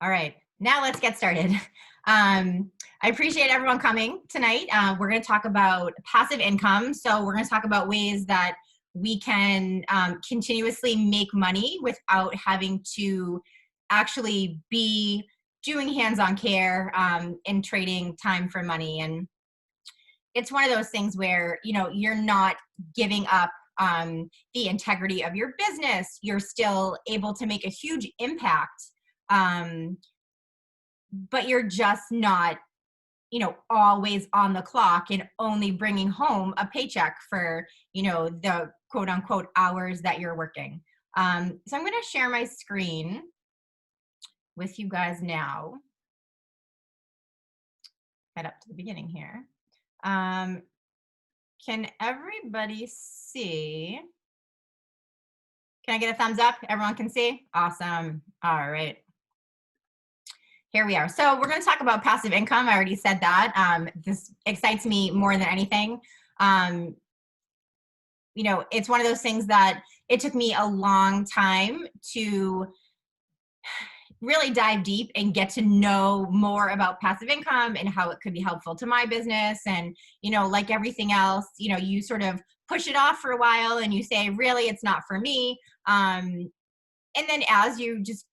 All right, now let's get started. I appreciate everyone coming tonight. We're going to talk about passive income. So we're going to talk about ways that we can continuously make money without having to actually be doing hands-on care and trading time for money. And it's one of those things where, you're not giving up the integrity of your business. You're still able to make a huge impact. But you're just not, always on the clock and only bringing home a paycheck for, the quote unquote hours that you're working. So I'm going to share my screen with you guys now. Head up to the beginning here. Can everybody see? Can I get a thumbs up? Everyone can see? Awesome. All right. Here we are. So we're going to talk about passive income. I already said that. This excites me more than anything. It's one of those things that it took me a long time to really dive deep and get to know more about passive income and how it could be helpful to my business. And, like everything else, you sort of push it off for a while and you say, really, it's not for me. And then as you just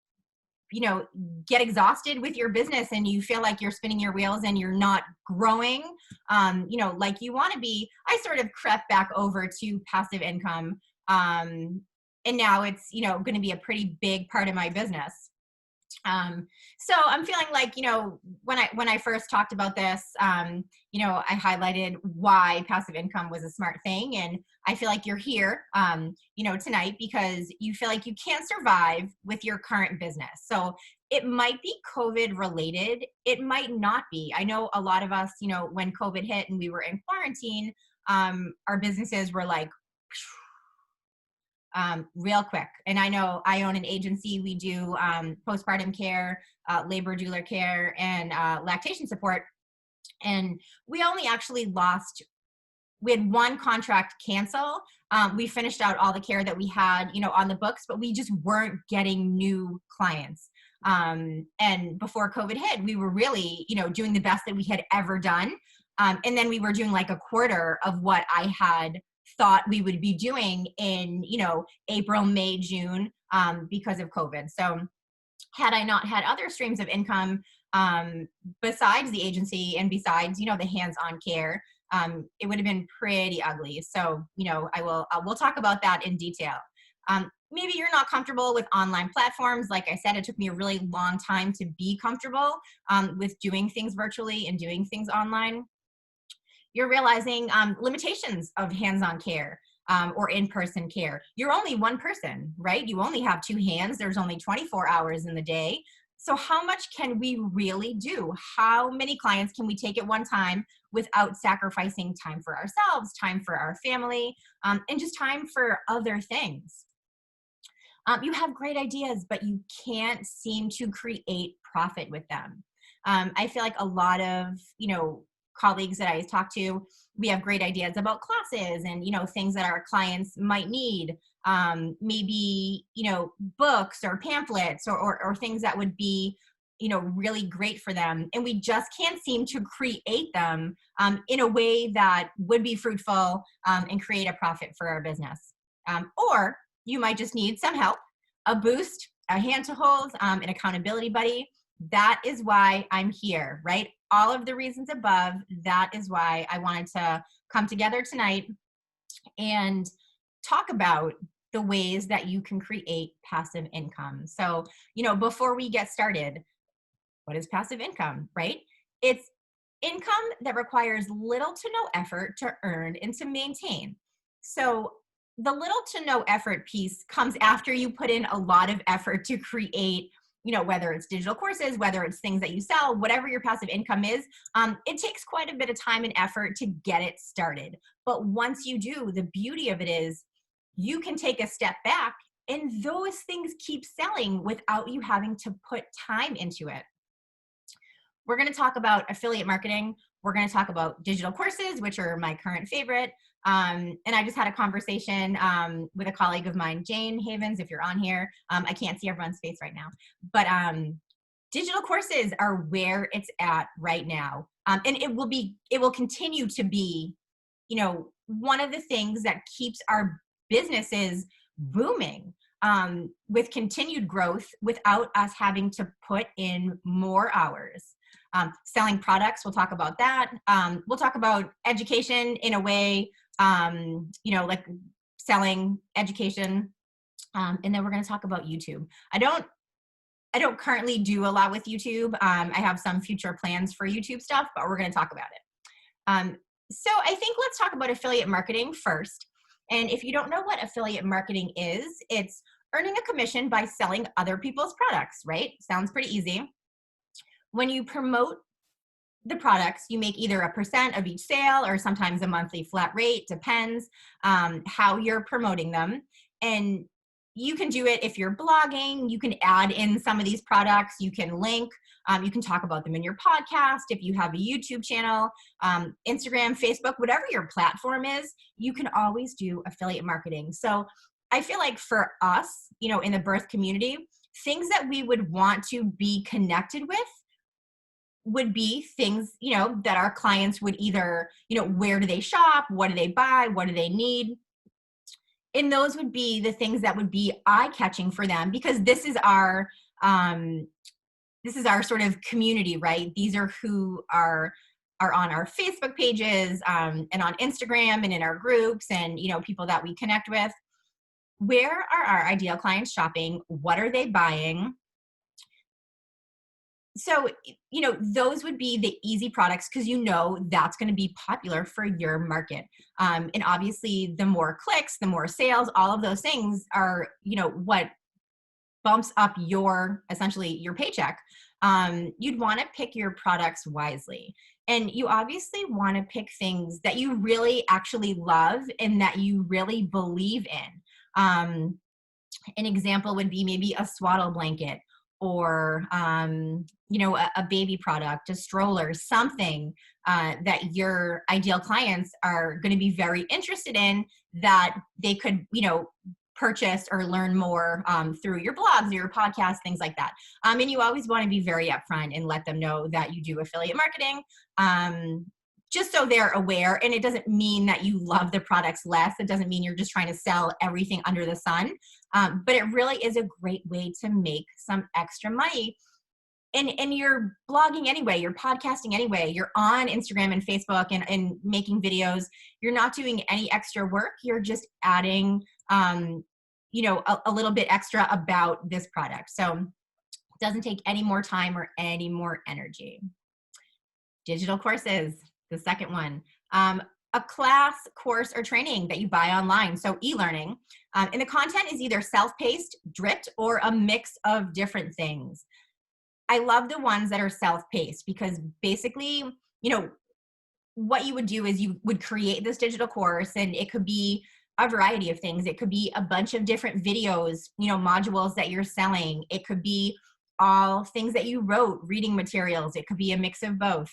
get exhausted with your business and you feel like you're spinning your wheels and you're not growing, like you want to be, I sort of crept back over to passive income. And now it's, going to be a pretty big part of my business. So I'm feeling like, when I first talked about this, I highlighted why passive income was a smart thing. And I feel like you're here, tonight because you feel like you can't survive with your current business. So it might be COVID related. It might not be. I know a lot of us, when COVID hit and we were in quarantine, our businesses were like, real quick. And I know I own an agency. We do postpartum care, labor doula care, and lactation support. And we only actually we had one contract cancel. We finished out all the care that we had, on the books, but we just weren't getting new clients. And before COVID hit, we were really, doing the best that we had ever done. And then we were doing like a quarter of what I had thought we would be doing in, April, May, June, because of COVID. So had I not had other streams of income besides the agency and besides, the hands-on care, it would have been pretty ugly. So, we'll talk about that in detail. Maybe you're not comfortable with online platforms. Like I said, it took me a really long time to be comfortable with doing things virtually and doing things online. You're realizing limitations of hands-on care or in-person care. You're only one person, right? You only have two hands. There's only 24 hours in the day. So how much can we really do? How many clients can we take at one time without sacrificing time for ourselves, time for our family, and just time for other things? You have great ideas, but you can't seem to create profit with them. I feel like a lot of, colleagues that I talk to, we have great ideas about classes and, things that our clients might need. Maybe, books or pamphlets or things that would be, really great for them. And we just can't seem to create them in a way that would be fruitful and create a profit for our business. Or you might just need some help, a boost, a hand to hold, an accountability buddy. That is why I'm here, right? All of the reasons above, that is why I wanted to come together tonight and talk about the ways that you can create passive income. So, before we get started, what is passive income, right? It's income that requires little to no effort to earn and to maintain. So the little to no effort piece comes after you put in a lot of effort to create, whether it's digital courses, whether it's things that you sell, whatever your passive income is, it takes quite a bit of time and effort to get it started. But once you do, the beauty of it is you can take a step back and those things keep selling without you having to put time into it. We're going to talk about affiliate marketing. We're going to talk about digital courses, which are my current favorite. And I just had a conversation with a colleague of mine, Jane Havens, if you're on here. I can't see everyone's face right now. But Digital courses are where it's at right now. And it will continue to be, one of the things that keeps our businesses booming, with continued growth without us having to put in more hours. Selling products, we'll talk about that. We'll talk about education in a way, like selling education. And then we're going to talk about YouTube. I don't currently do a lot with YouTube. I have some future plans for YouTube stuff, but we're going to talk about it. So I think let's talk about affiliate marketing first. And if you don't know what affiliate marketing is, it's earning a commission by selling other people's products, right? Sounds pretty easy. When you promote the products, you make either a percent of each sale or sometimes a monthly flat rate, depends how you're promoting them. And you can do it if you're blogging, you can add in some of these products, you can link, you can talk about them in your podcast. If you have a YouTube channel, Instagram, Facebook, whatever your platform is, you can always do affiliate marketing. So I feel like for us, in the birth community, things that we would want to be connected with would be things, that our clients would either, where do they shop? What do they buy? What do they need? And those would be the things that would be eye-catching for them, because this is our sort of community, right? These are who are on our Facebook pages, and on Instagram and in our groups, and people that we connect with. Where are our ideal clients shopping? What are they buying? So, those would be the easy products, because that's going to be popular for your market. And obviously, the more clicks, the more sales, all of those things are, what bumps up essentially your paycheck. You'd want to pick your products wisely. And you obviously want to pick things that you really actually love and that you really believe in. An example would be maybe a swaddle blanket, or a baby product, a stroller, something that your ideal clients are going to be very interested in, that they could purchase or learn more through your blogs or your podcasts, things like that. And you always want to be very upfront and let them know that you do affiliate marketing, just so they're aware. And it doesn't mean that you love the products less. It doesn't mean you're just trying to sell everything under the sun. But it really is a great way to make some extra money. And you're blogging anyway, you're podcasting anyway, you're on Instagram and Facebook and making videos. You're not doing any extra work. You're just adding, a little bit extra about this product. So it doesn't take any more time or any more energy. Digital courses, the second one. A class, course, or training that you buy online, so e-learning. And the content is either self-paced, dripped, or a mix of different things. I love the ones that are self-paced, because basically, what you would do is you would create this digital course, and it could be a variety of things. It could be a bunch of different videos, modules that you're selling. It could be all things that you wrote, reading materials. It could be a mix of both.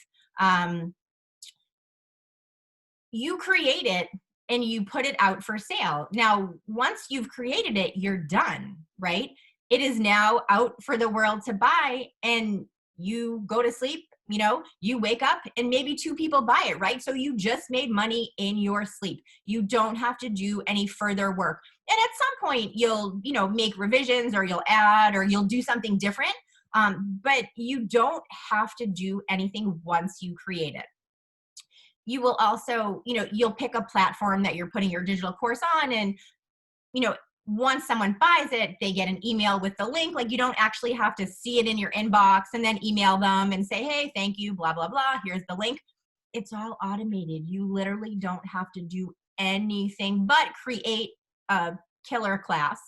You create it and you put it out for sale. Now, once you've created it, you're done, right? It is now out for the world to buy, and you go to sleep, you wake up and maybe 2 people buy it, right? So you just made money in your sleep. You don't have to do any further work. And at some point you'll, make revisions, or you'll add, or you'll do something different. But you don't have to do anything once you create it. You will also, you'll pick a platform that you're putting your digital course on, and, once someone buys it, they get an email with the link. Like, you don't actually have to see it in your inbox and then email them and say, hey, thank you, blah, blah, blah, here's the link. It's all automated. You literally don't have to do anything but create a killer class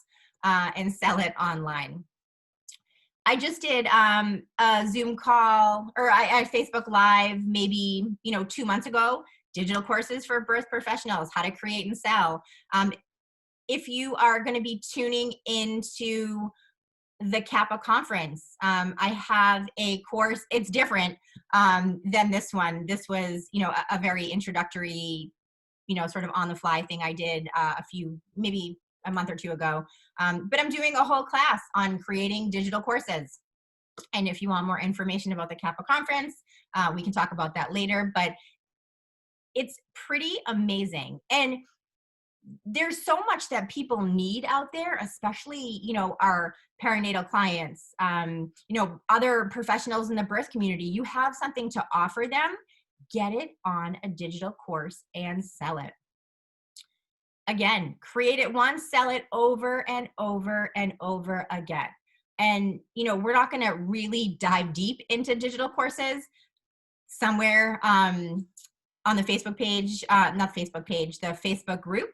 and sell it online. I just did a Zoom call, or I Facebook Live maybe, 2 months ago, digital courses for birth professionals, how to create and sell. If you are going to be tuning into the Kappa conference, I have a course. It's different than this one. This was, a very introductory, sort of on the fly thing I did maybe a month or 2 ago. But I'm doing a whole class on creating digital courses. And if you want more information about the Kappa conference, we can talk about that later, but it's pretty amazing. And there's so much that people need out there, especially, our perinatal clients, other professionals in the birth community. You have something to offer them, get it on a digital course and sell it. Again, create it once, sell it over and over and over again. And, we're not going to really dive deep into digital courses. Somewhere on the Facebook page, not Facebook page, the Facebook group,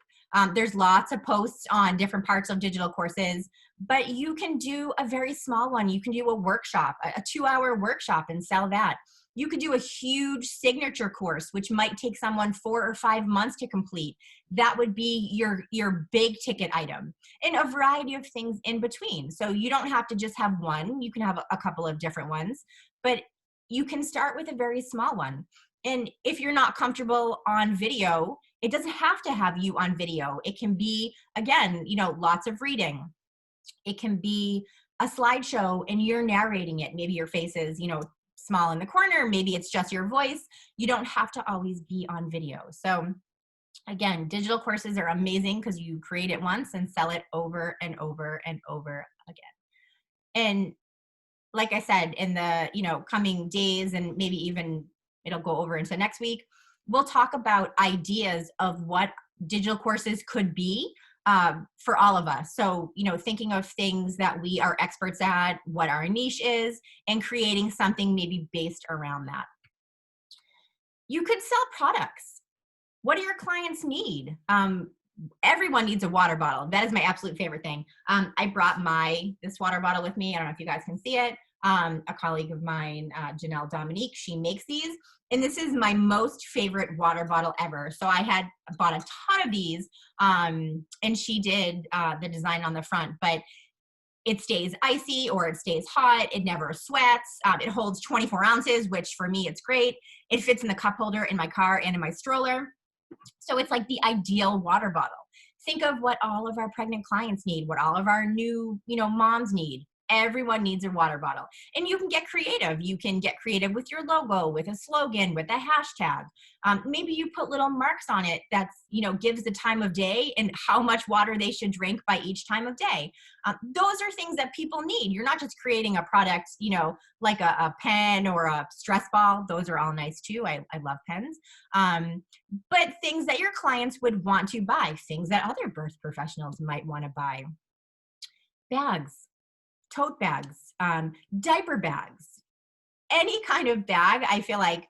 there's lots of posts on different parts of digital courses, but you can do a very small one. You can do a workshop, a 2-hour workshop, and sell that. You could do a huge signature course, which might take someone 4 or 5 months to complete. That would be your big ticket item, and a variety of things in between. So you don't have to just have one. You can have a couple of different ones, but you can start with a very small one. And if you're not comfortable on video, it doesn't have to have you on video. It can be, again, lots of reading. It can be a slideshow and you're narrating it. Maybe your face is, small in the corner. Maybe it's just your voice. You don't have to always be on video. So again, digital courses are amazing because you create it once and sell it over and over and over again. And like I said, in the, coming days, and maybe even it'll go over into next week, we'll talk about ideas of what digital courses could be for all of us. So, thinking of things that we are experts at, what our niche is, and creating something maybe based around that. You could sell products. What do your clients need? Everyone needs a water bottle. That is my absolute favorite thing. I brought this water bottle with me. I don't know if you guys can see it. A colleague of mine, Janelle Dominique, she makes these. And this is my most favorite water bottle ever. So I had bought a ton of these, and she did the design on the front, but it stays icy or it stays hot. It never sweats. It holds 24 ounces, which for me, it's great. It fits in the cup holder in my car and in my stroller. So it's like the ideal water bottle. Think of what all of our pregnant clients need, what all of our new, moms need. Everyone needs a water bottle. And you can get creative. You can get creative with your logo, with a slogan, with a hashtag. Maybe you put little marks on it that's, gives the time of day and how much water they should drink by each time of day. Those are things that people need. You're not just creating a product, like a pen or a stress ball. Those are all nice too. I love pens. But things that your clients would want to buy, things that other birth professionals might want to buy. Bags. Tote bags, diaper bags, any kind of bag. I feel like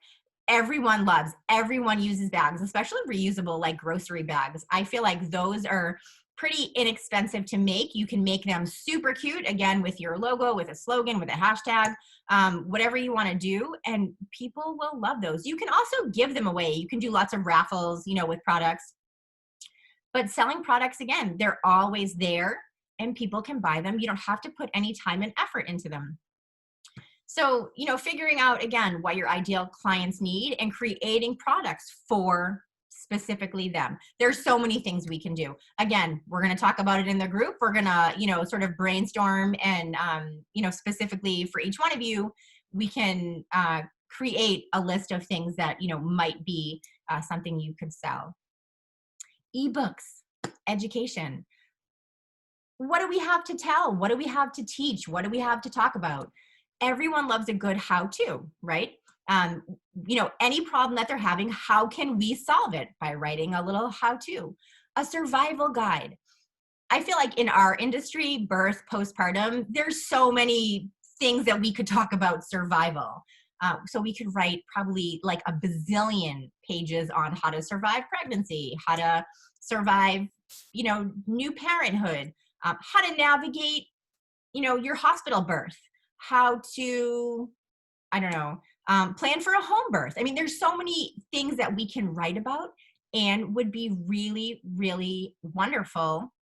everyone loves, everyone uses bags, especially reusable, like grocery bags. I feel like those are pretty inexpensive to make. You can make them super cute, again, with your logo, with a slogan, with a hashtag, whatever you want to do, and people will love those. You can also give them away. You can do lots of raffles, with products. But selling products, again, they're always there. And people can buy them. You don't have to put any time and effort into them. So, figuring out, again, what your ideal clients need and creating products for specifically them. There's so many things we can do. Again, we're going to talk about it in the group. We're going to, sort of brainstorm and, specifically for each one of you, we can create a list of things that, might be something you could sell. eBooks, education. What do we have to tell? What do we have to teach? What do we have to talk about? Everyone loves a good how-to, right? Any problem that they're having, how can we solve it? By writing a little how-to, a survival guide. I feel like in our industry, birth, postpartum, there's so many things that we could talk about survival. So we could write probably like a bazillion pages on how to survive pregnancy, how to survive, new parenthood, how to navigate, your hospital birth, how to, plan for a home birth. I mean, there's so many things that we can write about and would be really, really wonderful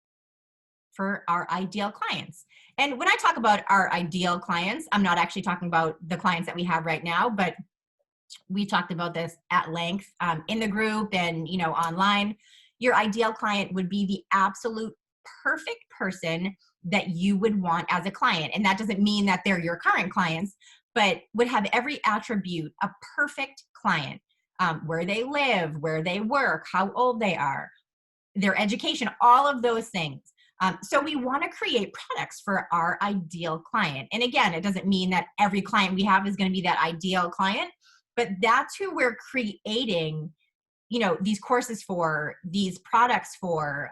for our ideal clients. And when I talk about our ideal clients, I'm not actually talking about the clients that we have right now, but we talked about this at length in the group and, online. Your ideal client would be the absolute perfect person that you would want as a client. And that doesn't mean that they're your current clients, but would have every attribute, a perfect client, where they live, where they work, how old they are, their education, all of those things. So we want to create products for our ideal client. And again, it doesn't mean that every client we have is going to be that ideal client, but that's who we're creating, these courses for, these products for,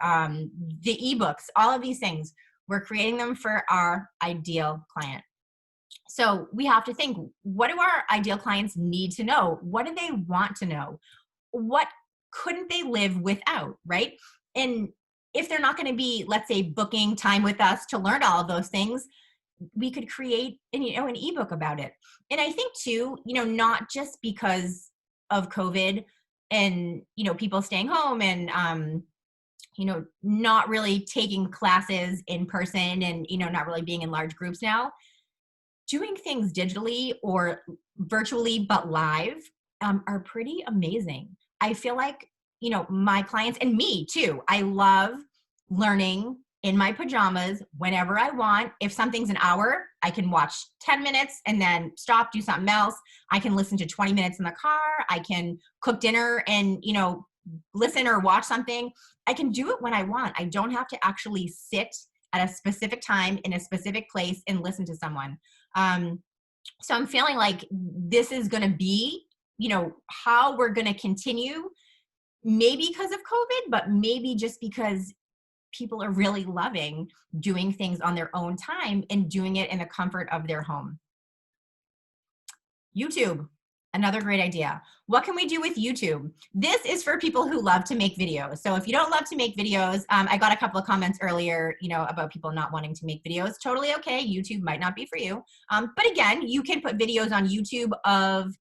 the ebooks, all of these things. We're creating them for our ideal client. So we have to think, what do our ideal clients need to know? What do they want to know? What couldn't they live without, right? And if they're not going to be, let's say, booking time with us to learn all of those things, we could create an ebook about it. And I think too, not just because of COVID and, people staying home and, not really taking classes in person and, not really being in large groups now, doing things digitally or virtually, but live, are pretty amazing. I feel like, my clients and me too, I love learning in my pajamas whenever I want. If something's an hour, I can watch 10 minutes and then stop, do something else. I can listen to 20 minutes in the car. I can cook dinner and, listen or watch something. I can do it when I want. I don't have to actually sit at a specific time in a specific place and listen to someone. So I'm feeling like this is going to be, how we're going to continue, maybe because of COVID, but maybe just because people are really loving doing things on their own time and doing it in the comfort of their home. YouTube, another great idea. What can we do with YouTube? This is for people who love to make videos. So if you don't love to make videos, I got a couple of comments earlier, about people not wanting to make videos. Totally okay. YouTube might not be for you. But again, you can put videos on YouTube of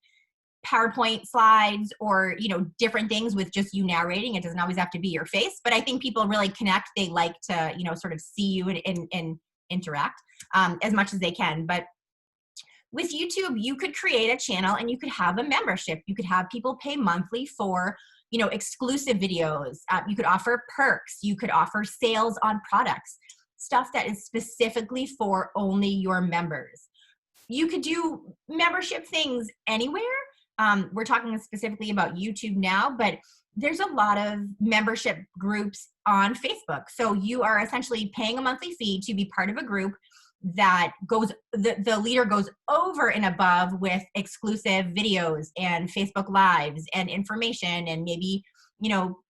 PowerPoint slides or, different things with just you narrating. It doesn't always have to be your face, but I think people really connect. They like to, sort of see you and interact as much as they can. But with YouTube, you could create a channel and you could have a membership. You could have people pay monthly for, exclusive videos. You could offer perks. You could offer sales on products, stuff that is specifically for only your members. You could do membership things anywhere. We're talking specifically about YouTube now, but there's a lot of membership groups on Facebook. So you are essentially paying a monthly fee to be part of a group that goes, the leader goes over and above with exclusive videos and Facebook Lives and information and maybe,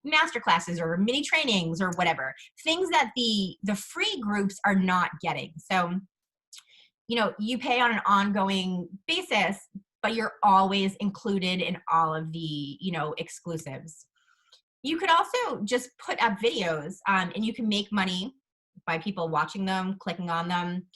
master classes or mini trainings or whatever, things that the free groups are not getting. So, you pay on an ongoing basis, but you're always included in all of the, exclusives. You could also just put up videos and you can make money by people watching them, clicking on them.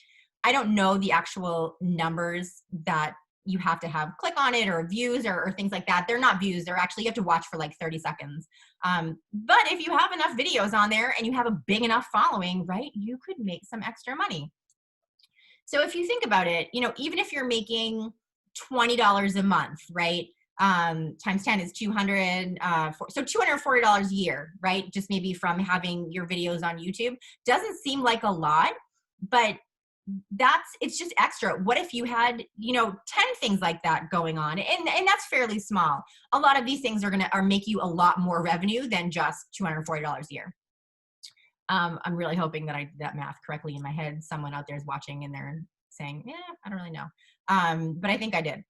I don't know the actual numbers that you have to have click on it or views or things like that. They're not views. They're actually, you have to watch for like 30 seconds. But if you have enough videos on there and you have a big enough following, right, you could make some extra money. So if you think about it, even if you're making $20 a month, right? Times 10 is 200, so $240 a year, right? Just maybe from having your videos on YouTube. Doesn't seem like a lot, but it's just extra. What if you had, 10 things like that going on? And that's fairly small. A lot of these things are make you a lot more revenue than just $240 a year. I'm really hoping that I did that math correctly in my head. Someone out there is watching and they're saying, I don't really know. But I think I did.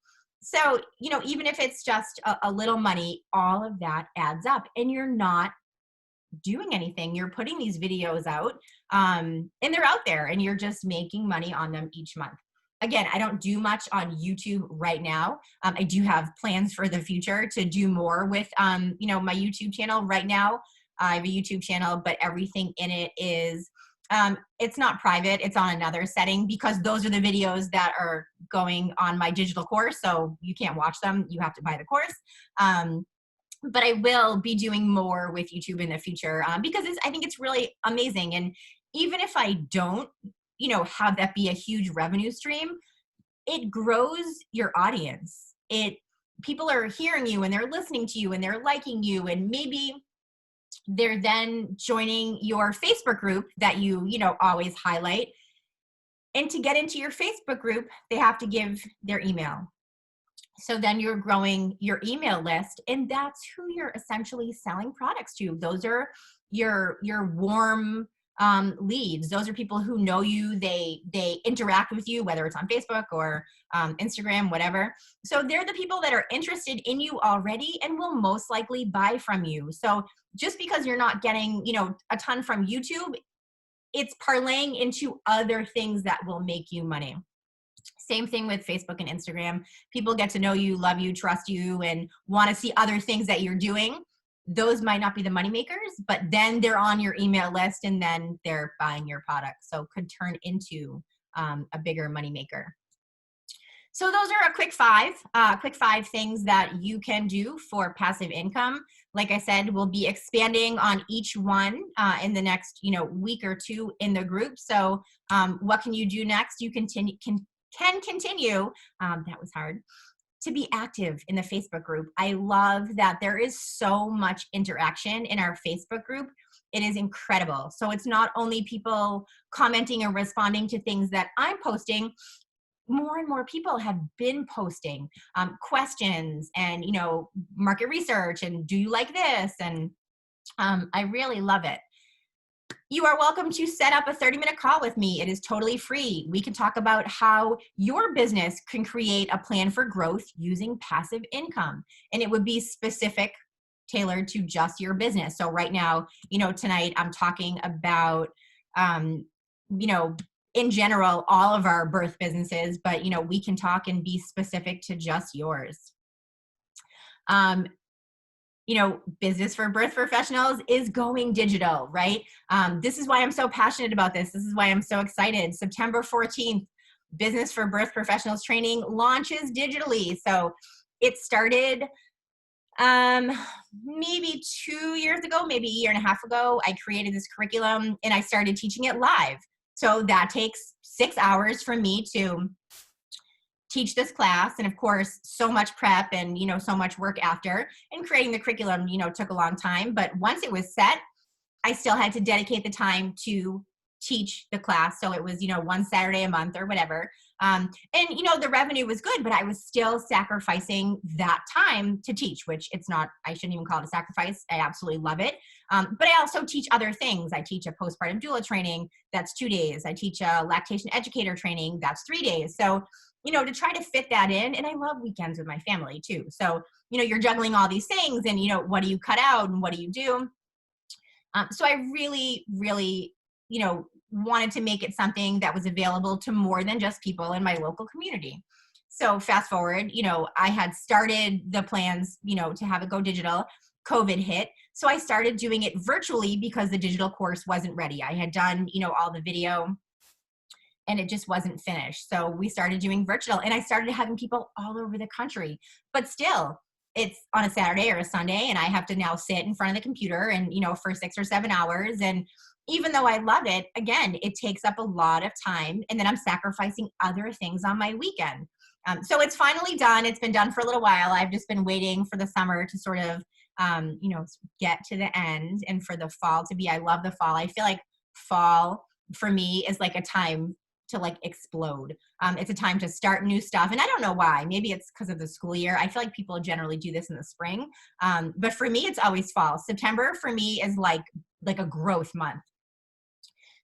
So, even if it's just a little money, all of that adds up and you're not doing anything. You're putting these videos out and they're out there and you're just making money on them each month. Again, I don't do much on YouTube right now. I do have plans for the future to do more with, my YouTube channel. Right now, I have a YouTube channel, but everything in it is, it's not private. It's on another setting because those are the videos that are going on my digital course. So you can't watch them. You have to buy the course. But I will be doing more with YouTube in the future because I think it's really amazing. And even if I don't, have that be a huge revenue stream, it grows your audience. People are hearing you and they're listening to you and they're liking you. And maybe They're then joining your Facebook group that you know, always highlight. And to get into your Facebook group, they have to give their email. So then you're growing your email list, and that's who you're essentially selling products to. Those are your warm leads. Those are people who know you. They interact with you, whether it's on Facebook or Instagram, whatever. So they're the people that are interested in you already and will most likely buy from you. So just because you're not getting, you know, a ton from YouTube, it's parlaying into other things that will make you money. Same thing with Facebook and Instagram. People get to know you, love you, trust you, and want to see other things that you're doing. Those might not be the money makers, but then they're on your email list and then they're buying your product. So could turn into a bigger money maker. So those are a quick five things that you can do for passive income. Like I said, we'll be expanding on each one in the next, you know, week or two in the group. So what can you do next? You can continue, that was hard, to be active in the Facebook group. I love that there is so much interaction in our Facebook group. It is incredible. So it's not only people commenting and responding to things that I'm posting. More and more people have been posting questions and, you know, market research and do you like this? And I really love it. You are welcome to set up a 30-minute call with me. It is totally free. We can talk about how your business can create a plan for growth using passive income. And it would be specific, tailored to just your business. So right now, you know, tonight I'm talking about, you know, in general, all of our birth businesses, but, you know, we can talk and be specific to just yours. You know, business for birth professionals is going digital, right? This is why I'm so passionate about this. This is why I'm so excited. September 14th, Business for Birth Professionals training launches digitally. So it started maybe 2 years ago, maybe a year and a half ago. I created this curriculum and I started teaching it live. So that takes 6 hours for me to teach this class. And of course, so much prep and, you know, so much work after. And creating the curriculum, you know, took a long time. But once it was set, I still had to dedicate the time to teach the class. So it was, you know, one Saturday a month or whatever. And, you know, the revenue was good, but I was still sacrificing that time to teach, which it's not, I shouldn't even call it a sacrifice. I absolutely love it. But I also teach other things. I teach a postpartum doula training, that's 2 days. I teach a lactation educator training, that's 3 days. So, you know, to try to fit that in, and I love weekends with my family too. So, you know, you're juggling all these things and, you know, what do you cut out and what do you do? So I really, really, you know, wanted to make it something that was available to more than just people in my local community. So fast forward, you know, I had started the plans, you know, to have it go digital. COVID hit. So I started doing it virtually because the digital course wasn't ready. I had done, you know, all the video and it just wasn't finished. So we started doing virtual and I started having people all over the country, but still it's on a Saturday or a Sunday and I have to now sit in front of the computer and, you know, for 6 or 7 hours. And even though I love it, again, it takes up a lot of time and then I'm sacrificing other things on my weekend. So it's finally done. It's been done for a little while. I've just been waiting for the summer to sort of, you know, get to the end and for the fall to be, I love the fall. I feel like fall for me is like a time to like explode. It's a time to start new stuff. And I don't know why. Maybe it's because of the school year. I feel like people generally do this in the spring. But for me, it's always fall. September for me is like a growth month.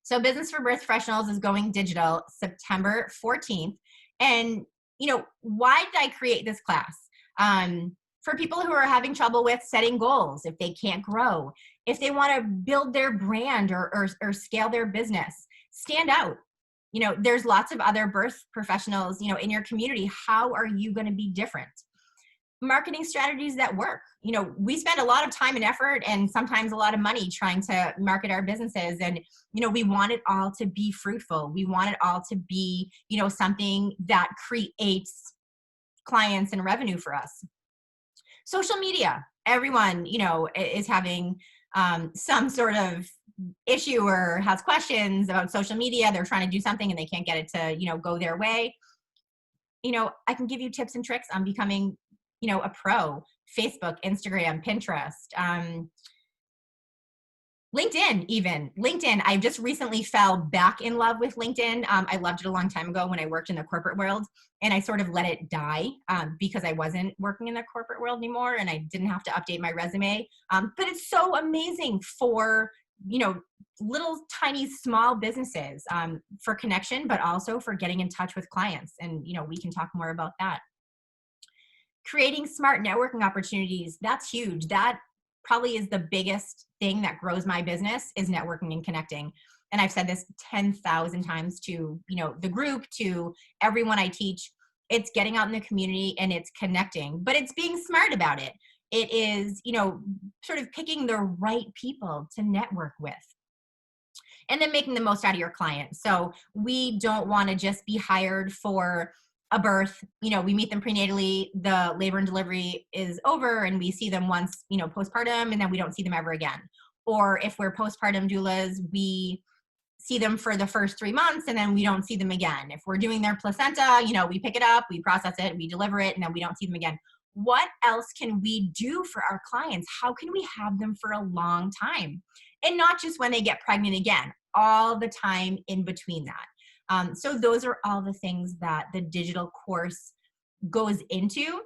So Business for Birth Professionals is going digital September 14th. And, you know, why did I create this class? For people who are having trouble with setting goals, if they can't grow, if they want to build their brand or scale their business, stand out. You know, there's lots of other birth professionals, you know, in your community. How are you going to be different? Marketing strategies that work. You know, we spend a lot of time and effort and sometimes a lot of money trying to market our businesses. And, you know, we want it all to be fruitful. We want it all to be, you know, something that creates clients and revenue for us. Social media, everyone, you know, is having some sort of issue or has questions about social media. They're trying to do something and they can't get it to, you know, go their way. You know, I can give you tips and tricks on becoming, you know, a pro. Facebook, Instagram, Pinterest, LinkedIn, even LinkedIn. I just recently fell back in love with LinkedIn. I loved it a long time ago when I worked in the corporate world, and I sort of let it die because I wasn't working in the corporate world anymore, and I didn't have to update my resume. But it's so amazing for, you know, little tiny small businesses, for connection, but also for getting in touch with clients. And, you know, we can talk more about that. Creating smart networking opportunities, that's huge. That probably is the biggest thing that grows my business, is networking and connecting. And I've said this 10,000 times to, you know, the group, to everyone I teach. It's getting out in the community and it's connecting, but it's being smart about it. It is, you know, sort of picking the right people to network with, and then making the most out of your clients. So we don't want to just be hired for a birth. You know, we meet them prenatally, the labor and delivery is over, and we see them once, you know, postpartum, and then we don't see them ever again. Or if we're postpartum doulas, we see them for the first 3 months and then we don't see them again. If we're doing their placenta, you know, we pick it up, we process it, we deliver it, and then we don't see them again. What else can we do for our clients? How can we have them for a long time? And not just when they get pregnant again, all the time in between that. So those are all the things that the digital course goes into.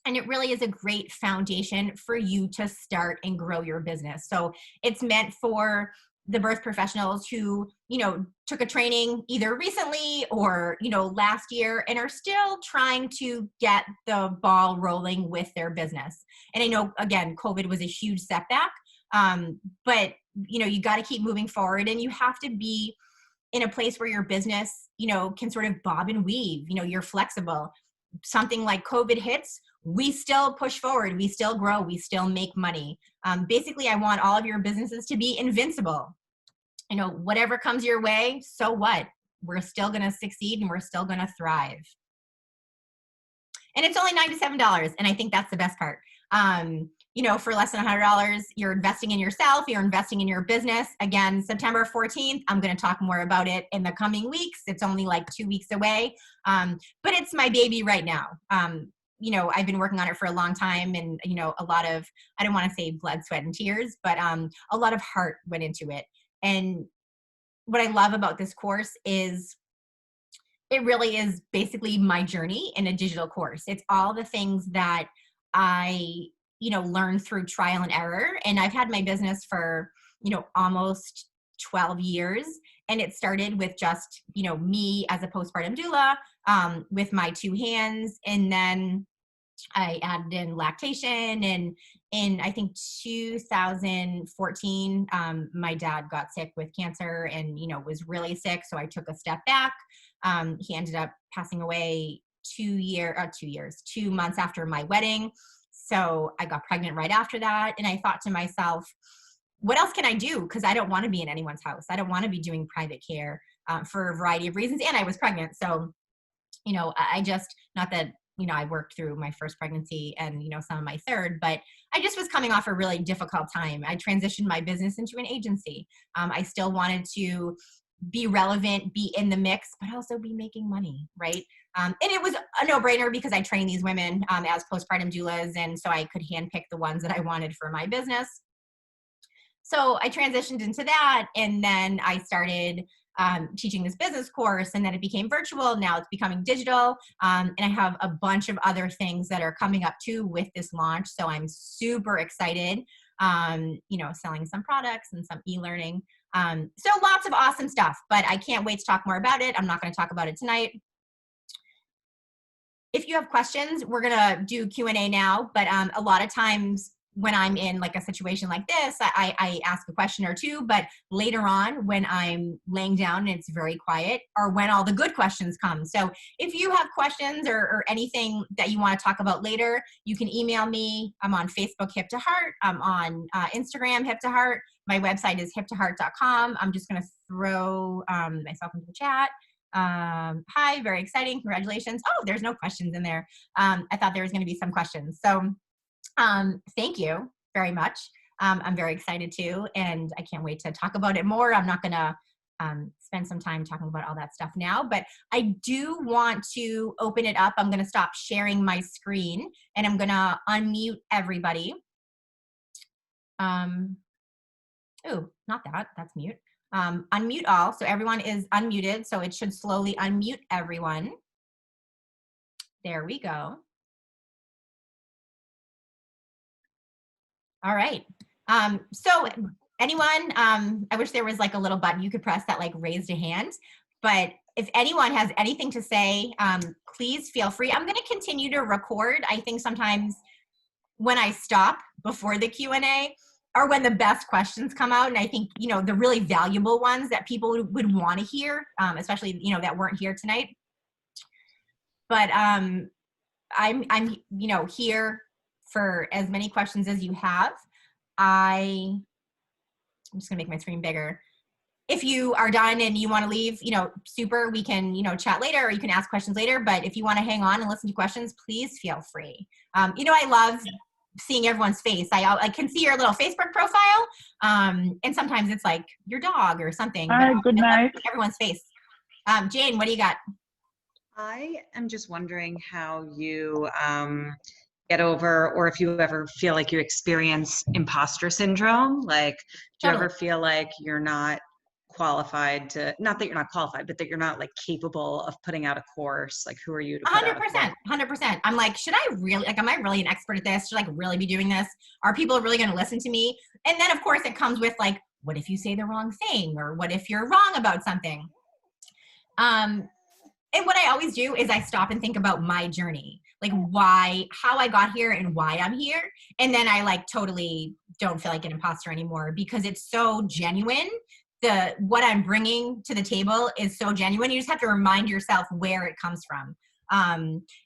And it really is a great foundation for you to start and grow your business. So it's meant for the birth professionals who, you know, took a training either recently or, you know, last year and are still trying to get the ball rolling with their business. And I know, again, COVID was a huge setback, but, you know, you got to keep moving forward, and you have to be in a place where your business, you know, can sort of bob and weave. You know, you're flexible. Something like COVID hits, we still push forward, we still grow, we still make money. Basically, I want all of your businesses to be invincible. You know, whatever comes your way, so what? We're still going to succeed and we're still going to thrive. And it's only $97. And I think that's the best part. You know, for less than $100, you're investing in yourself, you're investing in your business. Again, September 14th, I'm going to talk more about it in the coming weeks. It's only like 2 weeks away. But it's my baby right now. You know, I've been working on it for a long time, and, you know, a lot of, I don't want to say blood, sweat, and tears, but a lot of heart went into it. And what I love about this course is it really is basically my journey in a digital course. It's all the things that I, you know, learned through trial and error. And I've had my business for, you know, almost 12 years. And it started with just, you know, me as a postpartum doula, with my two hands. And then I added in lactation, and in, I think, 2014, my dad got sick with cancer and, you know, was really sick. So I took a step back. He ended up passing away 2 months after my wedding. So I got pregnant right after that. And I thought to myself, what else can I do? Because I don't want to be in anyone's house. I don't want to be doing private care, for a variety of reasons. And I was pregnant. So, you know, I just, not that, you know, I worked through my first pregnancy and, you know, some of my third, but I just was coming off a really difficult time. I transitioned my business into an agency. I still wanted to be relevant, be in the mix, but also be making money, right? And it was a no-brainer because I train these women, as postpartum doulas, and so I could handpick the ones that I wanted for my business. So I transitioned into that, and then I started teaching this business course, and then it became virtual. Now it's becoming digital, and I have a bunch of other things that are coming up too with this launch. So I'm super excited. You know, selling some products and some e-learning. So lots of awesome stuff, but I can't wait to talk more about it. I'm not going to talk about it tonight. If you have questions, we're going to do Q&A now, but a lot of times when I'm in like a situation like this, I ask a question or two, but later on when I'm laying down and it's very quiet, or when all the good questions come. So if you have questions or anything that you want to talk about later, you can email me. I'm on Facebook, Hip to Heart. I'm on Instagram, Hip to Heart. My website is hiptoheart.com. I'm just going to throw myself into the chat. Hi, very exciting. Congratulations. Oh, there's no questions in there. I thought there was going to be some questions. So thank you very much. I'm very excited too, and I can't wait to talk about it more. I'm not going to spend some time talking about all that stuff now, but I do want to open it up. I'm going to stop sharing my screen, and I'm going to unmute everybody. Oh, not that. That's mute. Unmute all. So everyone is unmuted. So it should slowly unmute everyone. There we go. All right. So anyone, I wish there was like a little button you could press that like raised a hand, but if anyone has anything to say, please feel free. I'm going to continue to record. I think sometimes when I stop before the Q&A are when the best questions come out. And I think, you know, the really valuable ones that people would want to hear, especially, you know, that weren't here tonight. But I'm, you know, here for as many questions as you have. I'm just gonna make my screen bigger. If you are done and you want to leave, you know, super, we can, you know, chat later, or you can ask questions later. But if you want to hang on and listen to questions, please feel free. You know, I love seeing everyone's face. I can see your little Facebook profile. And sometimes it's like your dog or something. Hi, but good night. Everyone's face. Jane, what do you got? I am just wondering how you get over, or if you ever feel like you experience imposter syndrome. Like, do you ever feel like you're not qualified to, not that you're not qualified, but that you're not like capable of putting out a course? Like, who are you to put out a course? 100%. I'm like, should I really, like, am I really an expert at this? Should I like really be doing this? Are people really going to listen to me? And then of course it comes with like, what if you say the wrong thing? Or what if you're wrong about something? And what I always do is I stop and think about my journey, like how I got here and why I'm here. And then I like totally don't feel like an imposter anymore because it's so genuine. What I'm bringing to the table is so genuine. You just have to remind yourself where it comes from.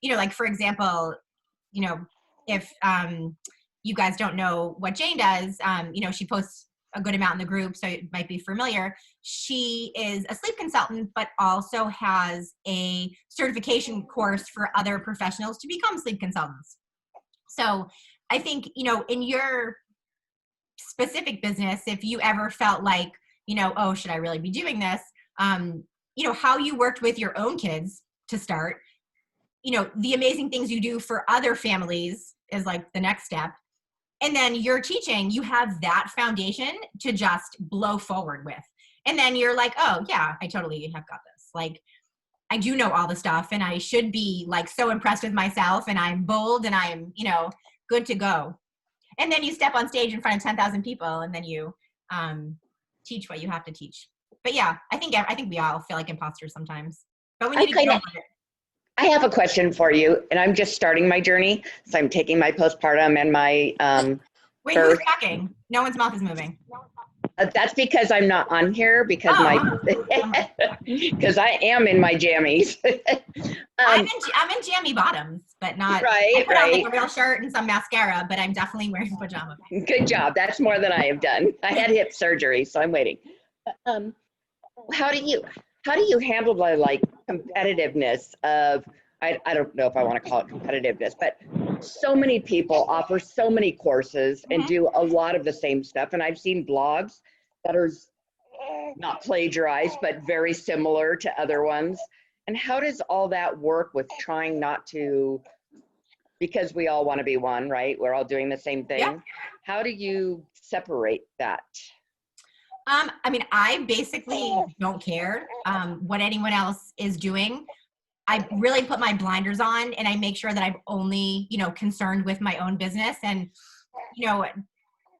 You know, like for example, you know, if you guys don't know what Jane does, you know, she posts a good amount in the group, so it might be familiar. She is a sleep consultant, but also has a certification course for other professionals to become sleep consultants. So I think, you know, in your specific business, if you ever felt like, you know, oh, should I really be doing this? You know, how you worked with your own kids to start, you know, the amazing things you do for other families is like the next step. And then you're teaching, you have that foundation to just blow forward with. And then you're like, oh yeah, I totally have got this. Like, I do know all the stuff and I should be like so impressed with myself and I'm bold and I'm, you know, good to go. And then you step on stage in front of 10,000 people and then you teach what you have to teach. But yeah, I think we all feel like imposters sometimes, but we need to get over it. I have a question for you, and I'm just starting my journey. So I'm taking my postpartum and my Wait, who's talking? No one's mouth is moving. That's because I'm not on here because because I am in my jammies. I'm in jammy bottoms, but not. Right, I put on like a real shirt and some mascara, but I'm definitely wearing pajama pants. Good job. That's more than I have done. I had hip surgery, so I'm waiting. How do you handle the like competitiveness of, I don't know if I want to call it competitiveness, but so many people offer so many courses and do a lot of the same stuff. And I've seen blogs that are not plagiarized, but very similar to other ones. And how does all that work with trying not to, because we all want to be one, right? We're all doing the same thing. Yeah. How do you separate that? I mean, I basically don't care what anyone else is doing. I really put my blinders on and I make sure that I'm only, you know, concerned with my own business. And, you know,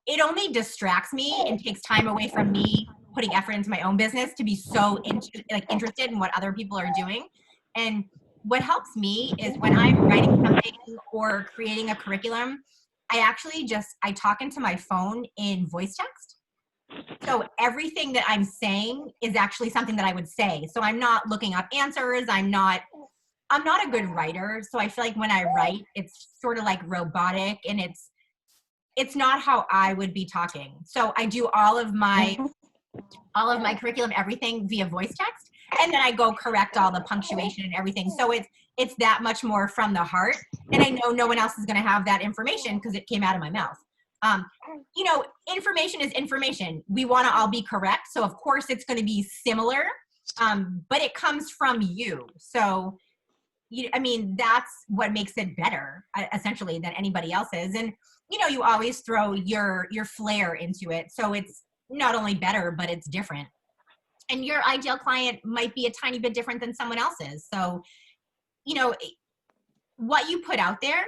it only distracts me and takes time away from me putting effort into my own business to be so interested in what other people are doing. And what helps me is when I'm writing something or creating a curriculum, I talk into my phone in voice text. So everything that I'm saying is actually something that I would say. So I'm not looking up answers. I'm not a good writer. So I feel like when I write, it's sort of like robotic and it's not how I would be talking. So I do all of my curriculum, everything via voice text. And then I go correct all the punctuation and everything. So it's that much more from the heart. And I know no one else is going to have that information because it came out of my mouth. You know, information is information. We want to all be correct. So of course it's going to be similar, but it comes from you. So, I mean, that's what makes it better, essentially, than anybody else's. And, you know, you always throw your flair into it. So it's not only better, but it's different. And your ideal client might be a tiny bit different than someone else's. So, what you put out there,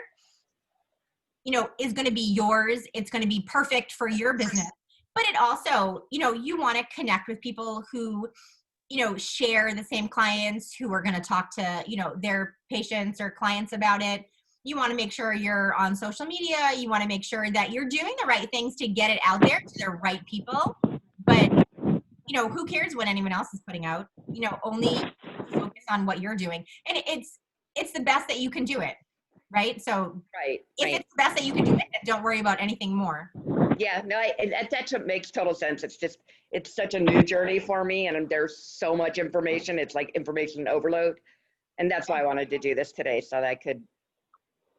is going to be yours. It's going to be perfect for your business. But it also, you want to connect with people who, share the same clients, who are going to talk to, their patients or clients about it. You want to make sure you're on social media. You want to make sure that you're doing the right things to get it out there to the right people. But, who cares what anyone else is putting out? Only focus on what you're doing. And it's the best that you can do it. Right. So if it's the best that you can do it, then don't worry about anything more. Yeah, no, that makes total sense. It's such a new journey for me, and there's so much information. It's like information overload. And that's why I wanted to do this today, so that I could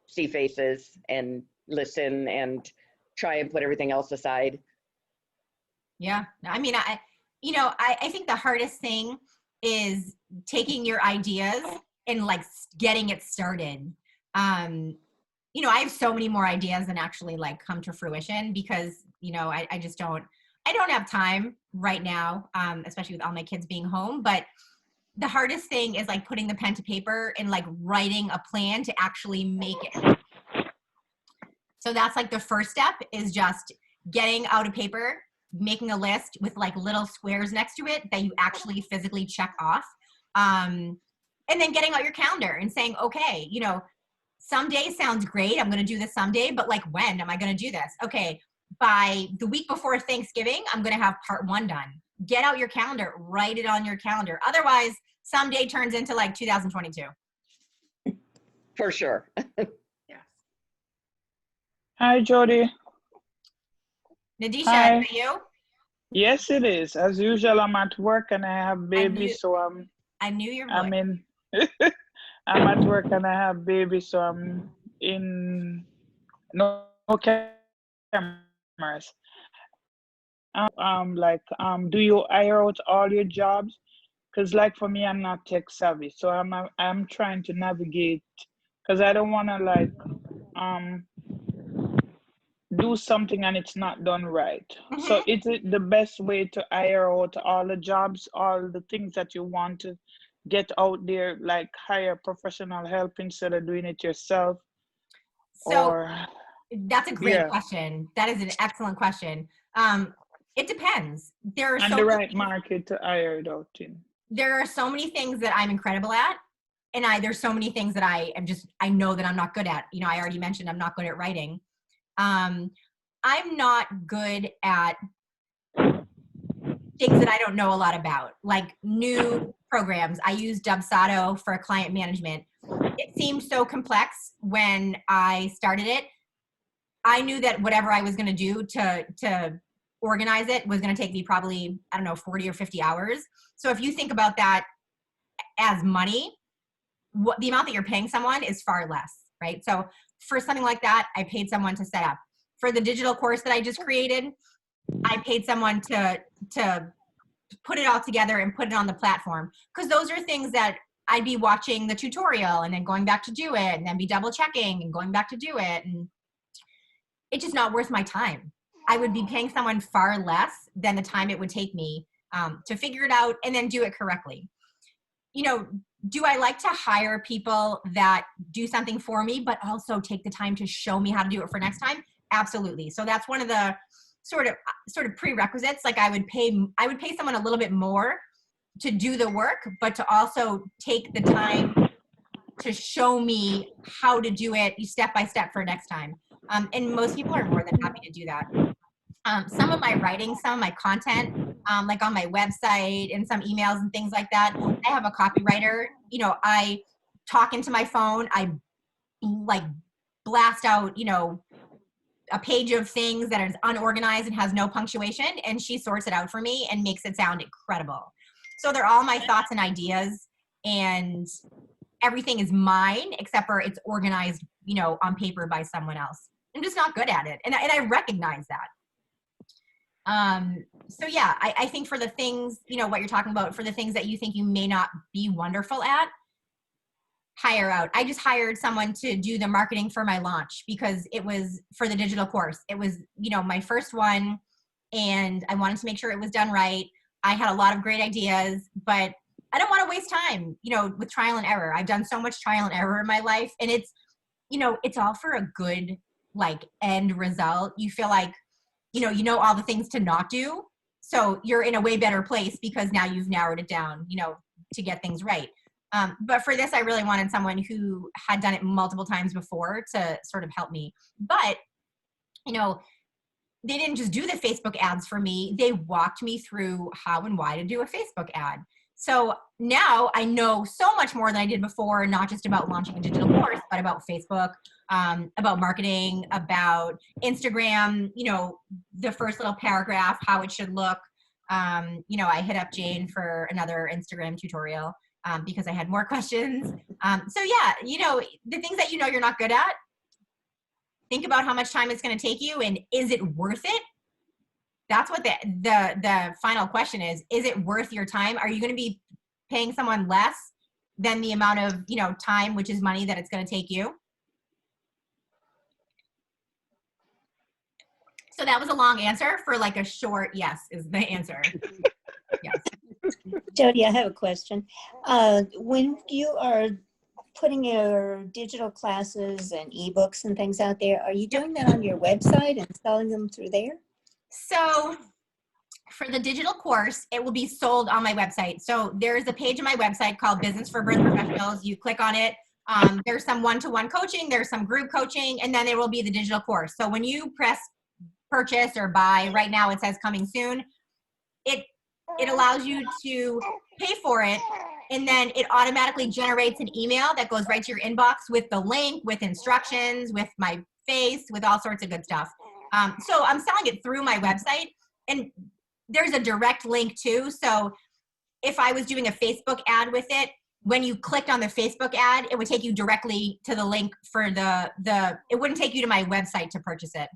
see faces and listen and try and put everything else aside. Yeah. I mean, I think the hardest thing is taking your ideas and like getting it started. I have so many more ideas than actually like come to fruition because, I don't have time right now, especially with all my kids being home. But the hardest thing is like putting the pen to paper and like writing a plan to actually make it. So that's like the first step is just getting out a paper, making a list with like little squares next to it that you actually physically check off. And then getting out your calendar and saying, okay, someday sounds great. I'm going to do this someday, but like, when am I going to do this? Okay. By the week before Thanksgiving, I'm going to have part 1 done. Get out your calendar, write it on your calendar. Otherwise, someday turns into like 2022. For sure. Yes. Hi, Jody. Nadisha, Hi. is that you? Yes, it is. As usual, I'm at work and I have baby, so I knew your voice. I'm in. I'm at work and I have baby, so I'm in. No cameras. Do you hire out all your jobs? Because like for me, I'm not tech savvy, so I'm trying to navigate. Because I don't want to like do something and it's not done right. Mm-hmm. So is it the best way to hire out all the jobs, all the things that you want to get out there, like hire professional help instead of doing it yourself? So that's a great question. That is an excellent question. It depends. There are the right market to hire it out in. There are so many things that I'm incredible at. And there's so many things that I know that I'm not good at. I already mentioned I'm not good at writing. I'm not good at things that I don't know a lot about, like new programs. I use Dubsado for client management. It seemed so complex when I started it. I knew that whatever I was going to do to organize it was going to take me probably, 40 or 50 hours. So if you think about that as money, the amount that you're paying someone is far less, right? So for something like that, I paid someone to set up. For the digital course that I just created, I paid someone to put it all together and put it on the platform. Because those are things that I'd be watching the tutorial and then going back to do it and then be double checking and going back to do it. And it's just not worth my time. I would be paying someone far less than the time it would take me to figure it out and then do it correctly. Do I like to hire people that do something for me, but also take the time to show me how to do it for next time? Absolutely. So that's one of the sort of prerequisites. Like I would pay someone a little bit more to do the work, but to also take the time to show me how to do it step by step for next time. And most people are more than happy to do that. Some of my writing, some of my content, like on my website and some emails and things like that, I have a copywriter. I talk into my phone. I like blast out, a page of things that is unorganized and has no punctuation, and she sorts it out for me and makes it sound incredible. So they're all my thoughts and ideas, and everything is mine except for it's organized, on paper by someone else. I'm just not good at it, and I recognize that. So yeah, I think for the things, what you're talking about, for the things that you think you may not be wonderful at, hire out. I just hired someone to do the marketing for my launch because it was for the digital course. It was, my first one. and I wanted to make sure it was done right. I had a lot of great ideas, but I don't want to waste time, you know, with trial and error. I've done so much trial and error in my life, and it's, you know, it's all for a good, like, end result. You feel like, you know all the things to not do. So you're in a way better place because now you've narrowed it down, you know, to get things right. But for this, I really wanted someone who had done it multiple times before to sort of help me. But, you know, they didn't just do the Facebook ads for me. They walked me through how and why to do a Facebook ad. So now I know so much more than I did before, not just about launching a digital course, but about Facebook, about marketing, about Instagram, you know, the first little paragraph, how it should look. You know, I hit up Jane for another Instagram tutorial because I had more questions. So yeah, you know, the things that you know you're not good at, think about how much time it's going to take you and is it worth it? That's what the final question is. Is it worth your time? Are you going to be paying someone less than the amount of, you know, time, which is money, that it's going to take you? So that was a long answer for like a short yes is the answer. Yes. Jody, I have a question. When you are putting your digital classes and ebooks and things out there, are you doing that on your website and selling them through there? So for the digital course, it will be sold on my website. So there's a page on my website called Business for Birth Professionals. You click on it. There's some one-to-one coaching, there's some group coaching, and then there will be the digital course. So when you press purchase or buy, right now it says coming soon, it allows you to pay for it, and then it automatically generates an email that goes right to your inbox with the link, with instructions, with my face, with all sorts of good stuff. So I'm selling it through my website, and there's a direct link too. So if I was doing a Facebook ad with it, when you clicked on the Facebook ad, it would take you directly to the link for it wouldn't take you to my website to purchase it.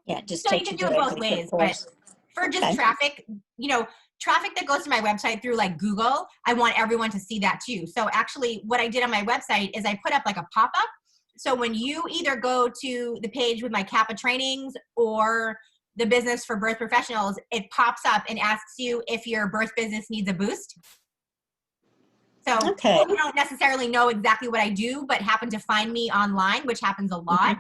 Yeah, just So you take can you do it both directly to the ways, but course. for just Okay. traffic, you know, traffic that goes to my website through like Google, I want everyone to see that too. So actually what I did on my website is I put up like a pop-up. So when you either go to the page with my Kappa trainings or the Business for Birth Professionals, it pops up and asks you if your birth business needs a boost. So Okay. people who don't necessarily know exactly what I do, but happen to find me online, which happens a lot,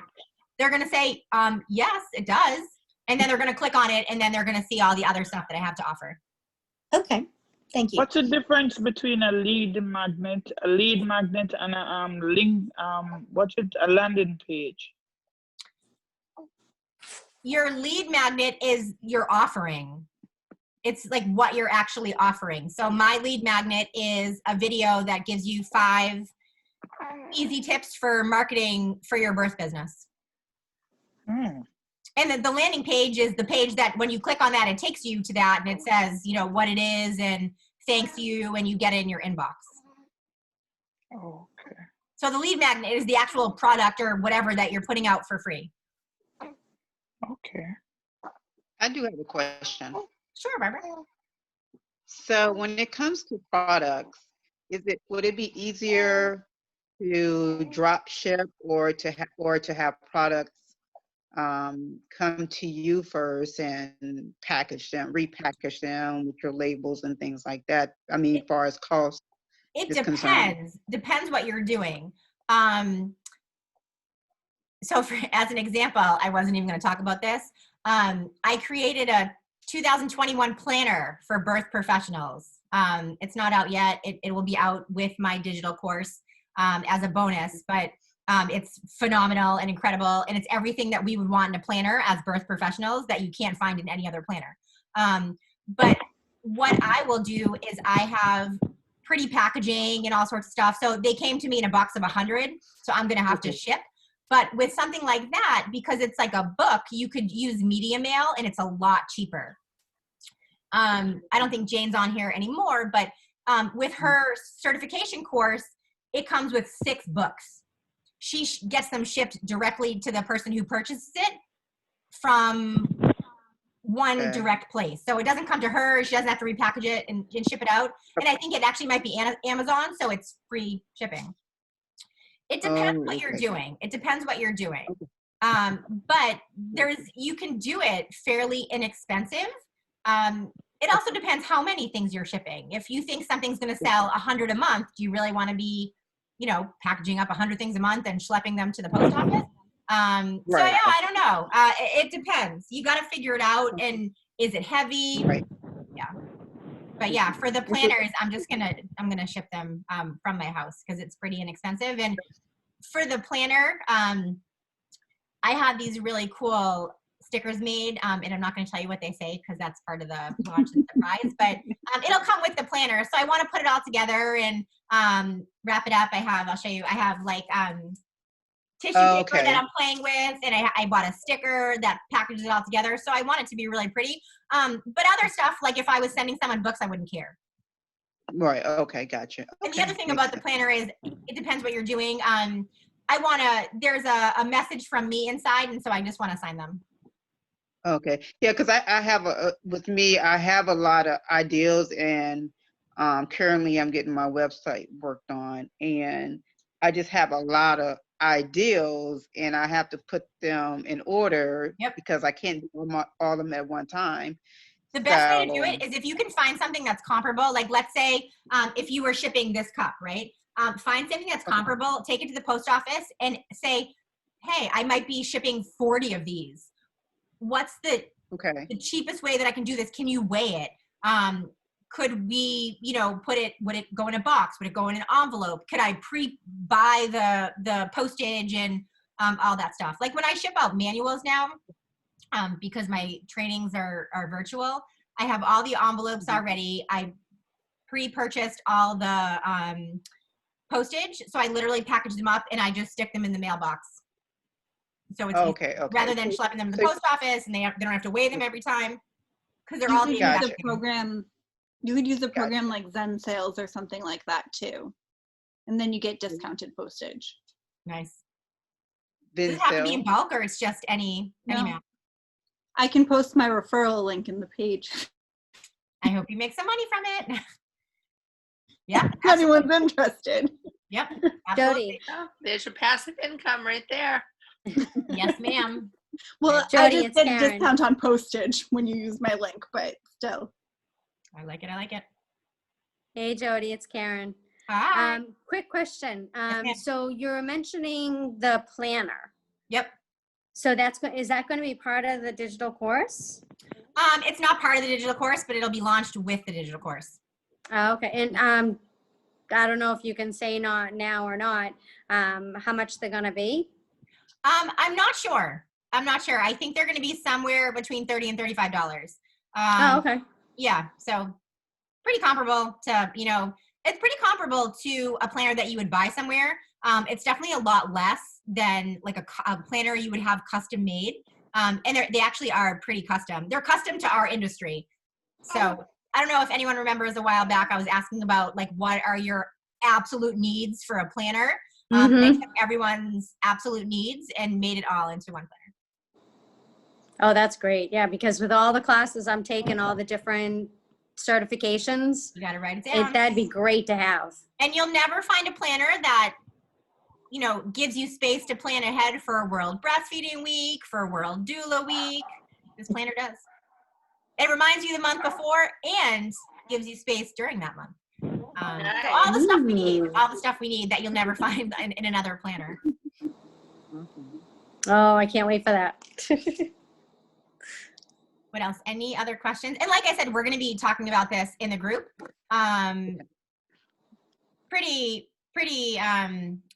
they're going to say, yes, it does. And then they're going to click on it, and then they're going to see all the other stuff that I have to offer. Okay. Thank you. What's the difference between a lead magnet and a link? A landing page? Your lead magnet is your offering. It's like what you're actually offering. So my lead magnet is a video that gives you 5 easy tips for marketing for your birth business. And the landing page is the page that when you click on that, it takes you to that, and it says, you know, what it is and thanks you, and you get it in your inbox. Okay. So the lead magnet is the actual product or whatever that you're putting out for free. Okay. I do have a question. Sure, Barbara. So when it comes to products, would it be easier to drop ship or to have products come to you first and repackage them with your labels and things like that? I mean, as far as cost is concerned. Depends what you're doing. So as an example, I wasn't even going to talk about this. I created a 2021 planner for birth professionals. It's not out yet. It will be out with my digital course as a bonus, but it's phenomenal and incredible. And it's everything that we would want in a planner as birth professionals that you can't find in any other planner. But what I will do is I have pretty packaging and all sorts of stuff. So they came to me in a box of 100. So I'm going to have to ship. But with something like that, because it's like a book, you could use media mail and it's a lot cheaper. I don't think Jane's on here anymore, but with her certification course, it comes with 6 books. She gets them shipped directly to the person who purchases it from one direct place. So it doesn't come to her. She doesn't have to repackage it and ship it out. And I think it actually might be Amazon, so it's free shipping. It depends what you're doing. It depends what you're doing. But you can do it fairly inexpensive. It also depends how many things you're shipping. If you think something's going to sell 100 a month, do you really want to be, packaging up 100 things a month and schlepping them to the post office? So Right. yeah, I don't know. It depends. You got to figure it out. And is it heavy? Right. Yeah. But yeah, for the planners, I'm gonna ship them from my house because it's pretty inexpensive. And for the planner, I have these really cool stickers made, and I'm not going to tell you what they say because that's part of the launch and surprise, but it'll come with the planner. So I want to put it all together and wrap it up. I'll show you, I have like tissue paper that I'm playing with, and I bought a sticker that packages it all together. So I want it to be really pretty. But other stuff, like if I was sending someone books, I wouldn't care. Right. Okay. Gotcha. And the other thing about the planner is it depends what you're doing. There's a message from me inside, and so I just want to sign them. Okay. Yeah, because I have I have a lot of ideas, and currently I'm getting my website worked on, and I just have a lot of ideas, and I have to put them in order because I can't do all of them at one time. The best way to do it is if you can find something that's comparable, like let's say if you were shipping this cup, right? Find something that's comparable, take it to the post office and say, hey, I might be shipping 40 of these. What's the cheapest way that I can do this? Can you weigh it? Could we, would it go in a box? Would it go in an envelope? Could I pre-buy the postage and all that stuff? Like when I ship out manuals now, because my trainings are virtual, I have all the envelopes already. I pre-purchased all the postage. So I literally package them up and I just stick them in the mailbox. So it's rather than schlepping them to the post office and they don't have to weigh them every time because they're all the exact program. You could use a program like Zen Sales or something like that too. And then you get discounted postage. Nice. Does it have to be in bulk or it's just any amount? I can post my referral link in the page. I hope you make some money from it. Yeah. If anyone's interested. Yep. Jody. Oh, there's your passive income right there. Yes, ma'am. Well, Jody, I just get a discount on postage when you use my link, but still. I like it. Hey, Jody, it's Karen. Hi. Quick question. Yes, so you're mentioning the planner. Yep. So is that going to be part of the digital course? It's not part of the digital course, but it'll be launched with the digital course. Okay. And I don't know if you can say not now or not, how much they're going to be. I'm not sure. I think they're going to be somewhere between $30 and $35. Okay. Yeah. So pretty comparable to, it's pretty comparable to a planner that you would buy somewhere. It's definitely a lot less than like a planner you would have custom made. And they actually are pretty custom. They're custom to our industry. So I don't know if anyone remembers a while back, I was asking about like, what are your absolute needs for a planner? I took everyone's absolute needs and made it all into one planner. Oh, that's great. Yeah, because with all the classes I'm taking, all the different certifications, you got to write it down. That'd be great to have. And you'll never find a planner that, gives you space to plan ahead for World Breastfeeding Week, for World Doula Week. This planner does. It reminds you the month before and gives you space during that month. So all the stuff we need that you'll never find in another planner. Oh, I can't wait for that. What else? Any other questions? And like I said, we're going to be talking about this in the group pretty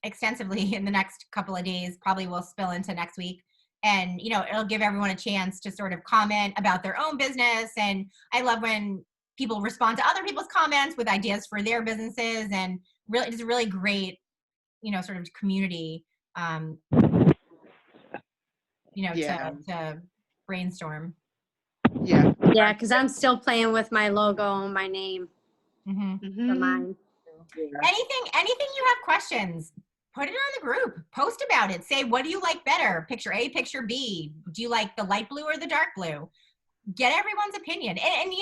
extensively in the next couple of days. Probably will spill into next week. And, it'll give everyone a chance to sort of comment about their own business. And I love when people respond to other people's comments with ideas for their businesses. And really, it's a really great, sort of community, to brainstorm. Yeah. Yeah, because I'm still playing with my logo and my name for mine. Anything you have questions, put it on the group. Post about it. Say, what do you like better? Picture A, picture B. Do you like the light blue or the dark blue? Get everyone's opinion. And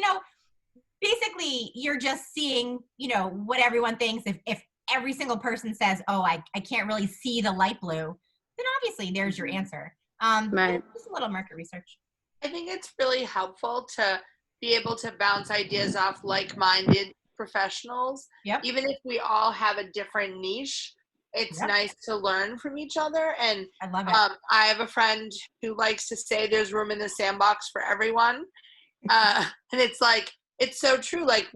basically, you're just seeing, what everyone thinks. If every single person says, oh, I can't really see the light blue, then obviously there's your answer. Right. Just a little market research. I think it's really helpful to be able to bounce ideas off like-minded professionals. Yep. Even if we all have a different niche, it's Yep. nice to learn from each other. And I love it. I have a friend who likes to say there's room in the sandbox for everyone. And it's like, it's so true. Like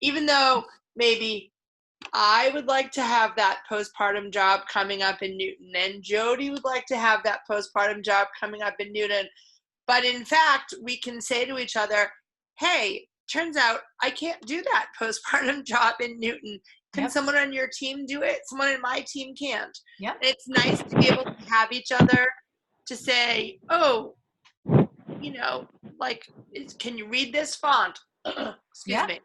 even though maybe I would like to have that postpartum job coming up in Newton, and Jody would like to have that postpartum job coming up in Newton. But in fact, we can say to each other, hey, turns out I can't do that postpartum job in Newton. Can Yep. someone on your team do it? Someone in my team can't. Yep. And it's nice to be able to have each other to say, oh, like, can you read this font? Excuse me.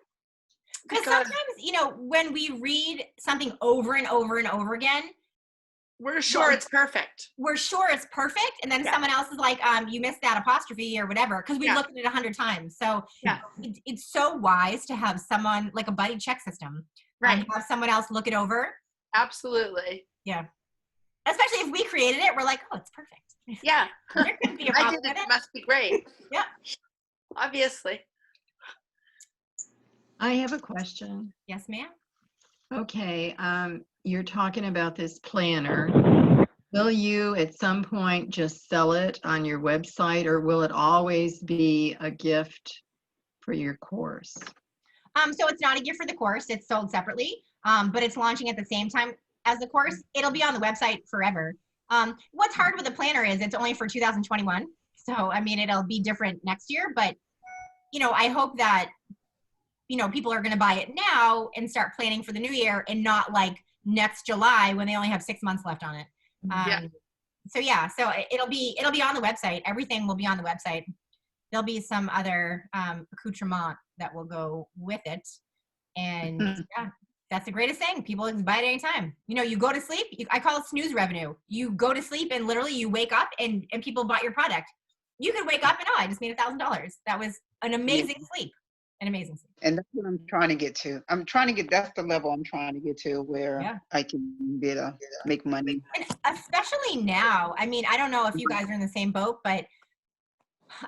Because sometimes, when we read something over and over and over again, we're sure it's perfect. We're sure it's perfect. And then someone else is like, you missed that apostrophe or whatever, because we looked at it 100 times. So it's so wise to have someone, like a buddy check system. Right. And have someone else look it over. Absolutely. Yeah. Especially if we created it, we're like, oh, it's perfect. Yeah. There couldn't be a I problem did it. with It must be great. Yeah. Obviously. I have a question. Yes, ma'am. Okay, you're talking about this planner. Will you at some point just sell it on your website, or will it always be a gift for your course? So it's not a gift for the course. It's sold separately, but it's launching at the same time as the course. It'll be on the website forever. What's hard with the planner is it's only for 2021. So, I mean, it'll be different next year, but, I hope that, people are going to buy it now and start planning for the new year and not like next July when they only have 6 months left on it. So it'll be on the website. Everything will be on the website. There'll be some other accoutrement that will go with it. And that's the greatest thing. People can buy it anytime. You go to sleep. I call it snooze revenue. You go to sleep and literally you wake up and people bought your product. You could wake up and, I just made $1,000. That was an amazing sleep. An amazing sleep. And that's what I'm trying to get to. That's the level I'm trying to get to, where I can be able to make money. And especially now. I mean, I don't know if you guys are in the same boat, but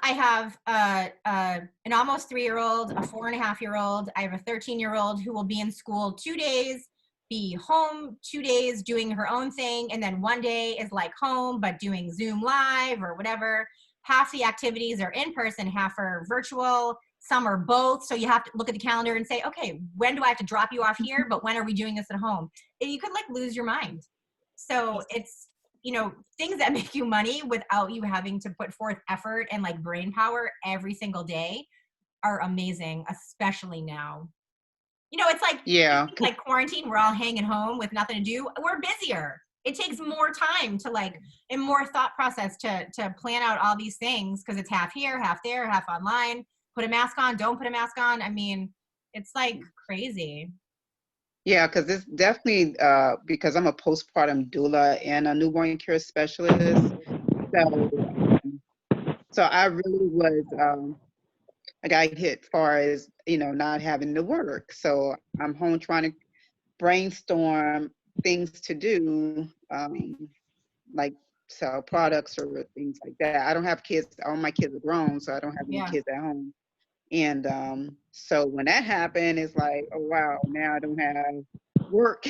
I have an almost 3-year-old, a 4.5-year-old. I have a 13-year-old who will be in school 2 days, be home 2 days doing her own thing, and then 1 day is like home, but doing Zoom live or whatever. Half the activities are in person, half are virtual. Some are both. So you have to look at the calendar and say, okay, when do I have to drop you off here? But when are we doing this at home? And you could like lose your mind. So it's, things that make you money without you having to put forth effort and like brain power every single day are amazing, especially now. It's like, like quarantine, we're all hanging home with nothing to do. We're busier. It takes more time to and more thought process to plan out all these things, because it's half here, half there, half online. Put a mask on, don't put a mask on. I mean, it's like crazy. Yeah, because it's definitely because I'm a postpartum doula and a newborn care specialist. So I really was, I got hit as far as, not having to work. So I'm home trying to brainstorm things to do, like sell products or things like that. I don't have kids. All my kids are grown, so I don't have any kids at home. And so when that happened, it's like, oh wow, now I don't have work.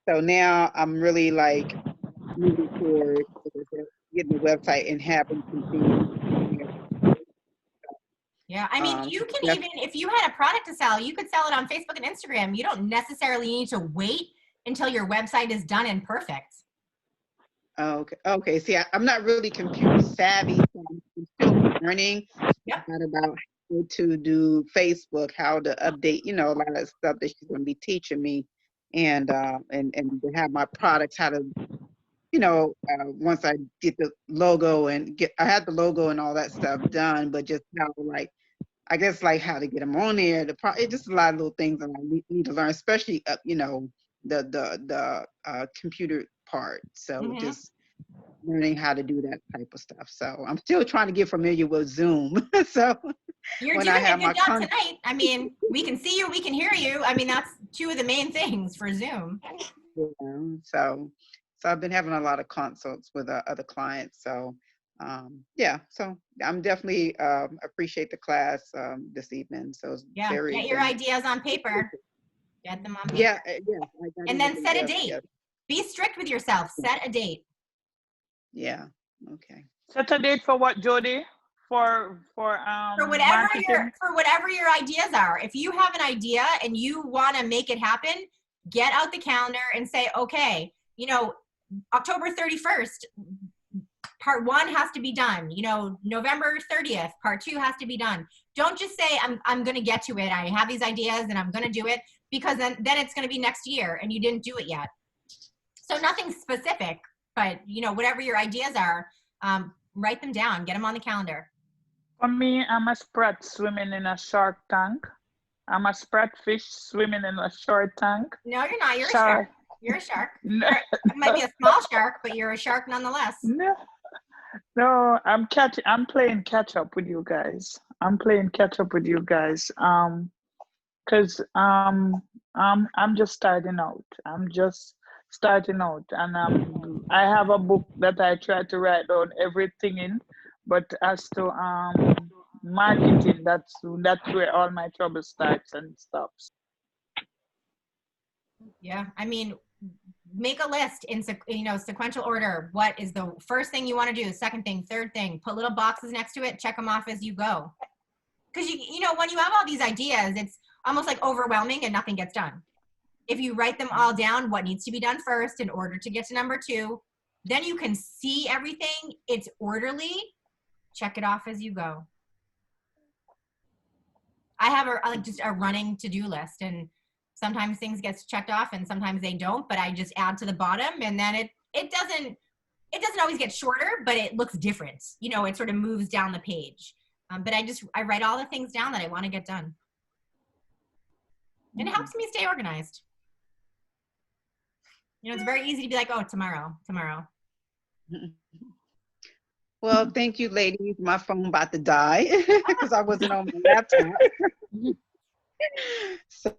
So now I'm really like moving forward getting the website and having some things. Yeah, I mean, you can even, if you had a product to sell, you could sell it on Facebook and Instagram. You don't necessarily need to wait until your website is done and perfect. Okay. See, I'm not really computer savvy, so I'm still learning about how to do Facebook, how to update, a lot of stuff that she's going to be teaching me, and to have my products, how to, once I get the logo I had the logo and all that stuff done, but just how I guess how to get them on there. It's just a lot of little things that I need to learn, especially the computer part. So just learning how to do that type of stuff. So I'm still trying to get familiar with Zoom. So you're doing a good job tonight. I mean, we can see you, we can hear you. I mean, that's two of the main things for Zoom. Yeah, so So I've been having a lot of consults with other clients. So yeah, so I'm definitely appreciate the class this evening. So it's Yeah, very get your ideas on paper. Get them on paper. yeah, yeah. And then set a date. Be strict with yourself. Set a date. Yeah. Okay. Set a date for what, Jody? For whatever your ideas are. If you have an idea and you want to make it happen, get out the calendar and say, okay, October 31st, part 1 has to be done. November 30th, part 2 has to be done. Don't just say, I'm going to get to it. I have these ideas and I'm going to do it, because then it's going to be next year and you didn't do it yet. So nothing specific, but whatever your ideas are, write them down, get them on the calendar. For me, I'm a sprat swimming in a shark tank. I'm a sprat fish swimming in a shark tank. No, you're not. You're a shark. You're a shark. No. It might be a small shark, but you're a shark nonetheless. No, I'm playing catch up with you guys. Cause I'm just starting out. And I have a book that I try to write down everything in, but as to marketing, that's where all my trouble starts and stops. Yeah, I mean, make a list in sequential order. What is the first thing you want to do? Second thing, third thing. Put little boxes next to it. Check them off as you go. Because when you have all these ideas, it's almost like overwhelming and nothing gets done. If you write them all down, what needs to be done first in order to get to number 2, then you can see everything. It's orderly. Check it off as you go. I have just a running to-do list, and sometimes things get checked off and sometimes they don't, but I just add to the bottom, and then it doesn't always get shorter, but it looks different. It sort of moves down the page. But I write all the things down that I want to get done. And it helps me stay organized. It's very easy to be like, oh, tomorrow. Well, thank you, ladies. My phone about to die because I wasn't on my laptop. So,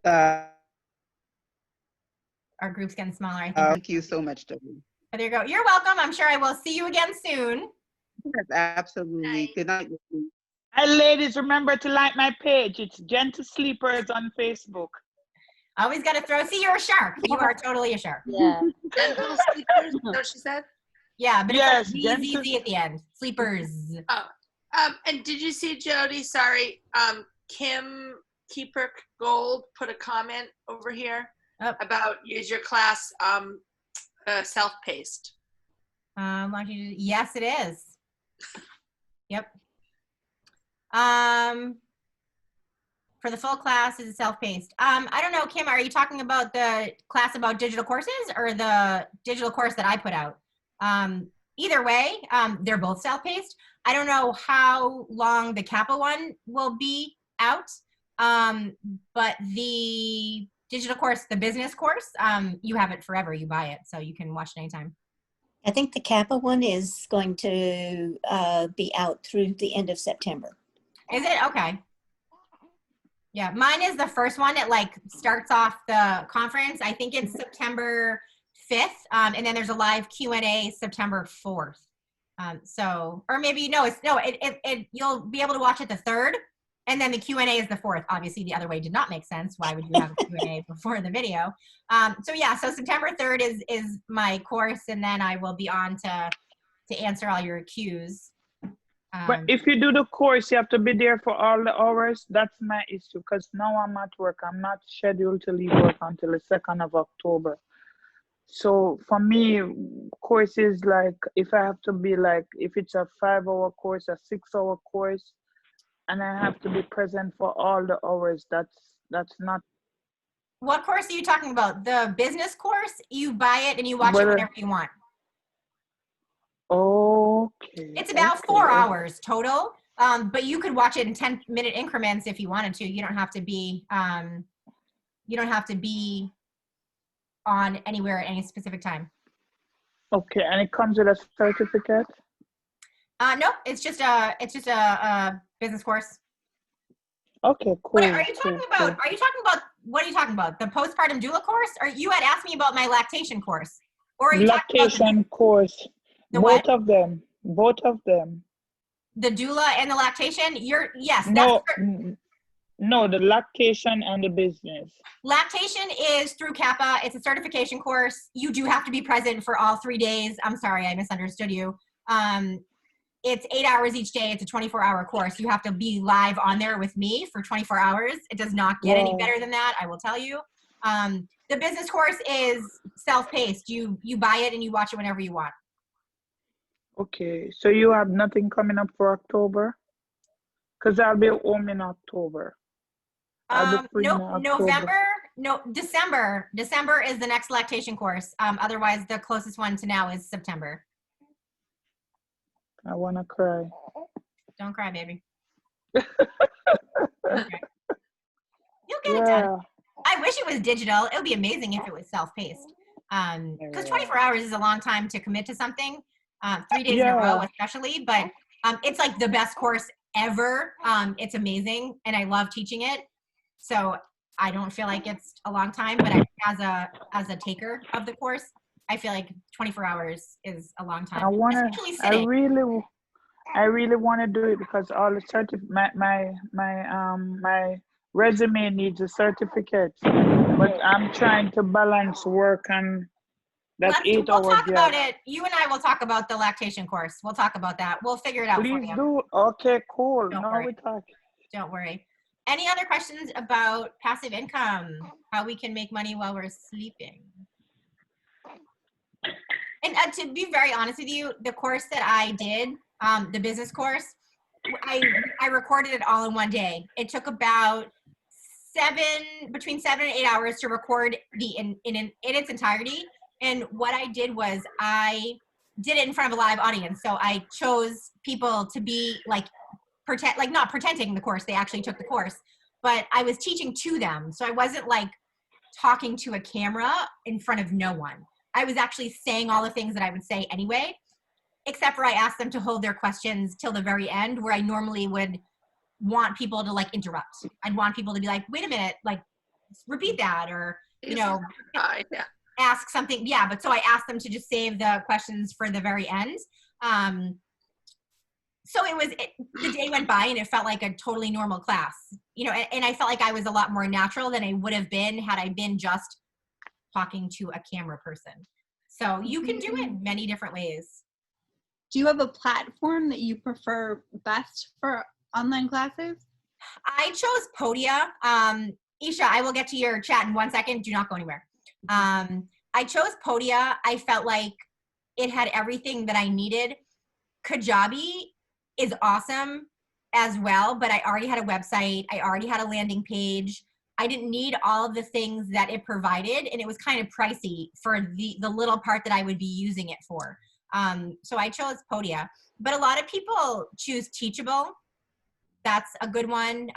our group's getting smaller, I think. Thank you so much, Jody. There you go. You're welcome. I'm sure I will see you again soon. Yes, absolutely. Good night. And ladies, remember to like my page. It's Gentle Sleepers on Facebook. Always got to throw. See, you're a shark. You are totally a shark. Yeah. Gentle sleepers. Is that what she said? Yeah, but yes, it's like Z at the end. Sleepers. Oh. And did you see, Jody? Sorry. Kim Keeper Gold put a comment over here about is your class self-paced? Yes, it is. Yep. For the full class, is it self-paced? I don't know, Kim, are you talking about the class about digital courses or the digital course that I put out? Either way, they're both self-paced. I don't know how long the Kappa one will be out, but the digital course, the business course, you have it forever. You buy it, so you can watch it anytime. I think the Kappa one is going to be out through the end of September. Is it? Okay. Yeah, mine is the first one. It starts off the conference. I think it's September 5th, and then there's a live Q&A September 4th. Or maybe you'll be able to watch it the 3rd, and then the Q&A is the 4th. Obviously, the other way did not make sense. Why would you have a Q&A before the video? So September 3rd is my course, and then I will be on to answer all your Qs. But if you do the course, you have to be there for all the hours. That's my issue, because now I'm at work. I'm not scheduled to leave work until the 2nd of October. So for me, courses if I have to be if it's a 5-hour course, a 6-hour course, and I have to be present for all the hours, that's not. What course are you talking about? The business course? You buy it and you watch it whenever you want. Okay. It's about 4 hours total, but you could watch it in 10-minute increments if you wanted to. You don't have to be on anywhere at any specific time. Okay, and it comes with a certificate? No, it's just a business course. Okay, cool. What are you talking about? What are you talking about? The postpartum doula course? Or you had asked me about my lactation course. Or are you talking about Lactation course. the what? Both of them. Both of them. The doula and the lactation? Yes, No, no, the lactation and the business. Lactation is through Kappa. It's a certification course. You do have to be present for all 3 days. I'm sorry, I misunderstood you. It's 8 hours each day. It's a 24-hour course. You have to be live on there with me for 24 hours. It does not get any better than that, I will tell you. The business course is self-paced. You buy it and you watch it whenever you want. Okay, so you have nothing coming up for October? Because I'll be home in October. I'll be free in October. December. December is the next lactation course. Otherwise, the closest one to now is September. I want to cry. Don't cry, baby. You'll get it done. I wish it was digital. It would be amazing if it was self-paced. Because 24 hours is a long time to commit to something. 3 days in a row, especially. But it's like the best course ever. It's amazing, and I love teaching it. So I don't feel like it's a long time, but as a taker of the course, I feel like 24 hours is a long time. I really want to do it because all the my resume needs a certificate, but I'm trying to balance work and that 8 hours. We'll talk about it. You and I will talk about the lactation course. We'll talk about that. We'll figure it out. Please do. Okay, cool. Now we talk. Don't worry. Any other questions about passive income? How we can make money while we're sleeping? And to be very honest with you, the course that I did, the business course, I recorded it all in one day. It took about between 7 and 8 hours to record in its entirety. And what I did was I did it in front of a live audience. So I chose people to be not pretending the course. They actually took the course, but I was teaching to them. So I wasn't like talking to a camera in front of no one. I was actually saying all the things that I would say anyway, except for I asked them to hold their questions till the very end, where I normally would want people to like interrupt. I'd want people to be like, wait a minute, like repeat that, or, ask something. Yeah. But so I asked them to just save the questions for the very end. So the day went by and it felt like a totally normal class, and I felt like I was a lot more natural than I would have been had I been just talking to a camera person. So you can do it many different ways. Do you have a platform that you prefer best for online classes? I chose Podia. Isha, I will get to your chat in 1 second. Do not go anywhere. I chose Podia. I felt like it had everything that I needed. Kajabi is awesome as well, but I already had a website. I already had a landing page. I didn't need all of the things that it provided, and it was kind of pricey for the little part that I would be using it for. So I chose Podia, but a lot of people choose Teachable. That's a good one.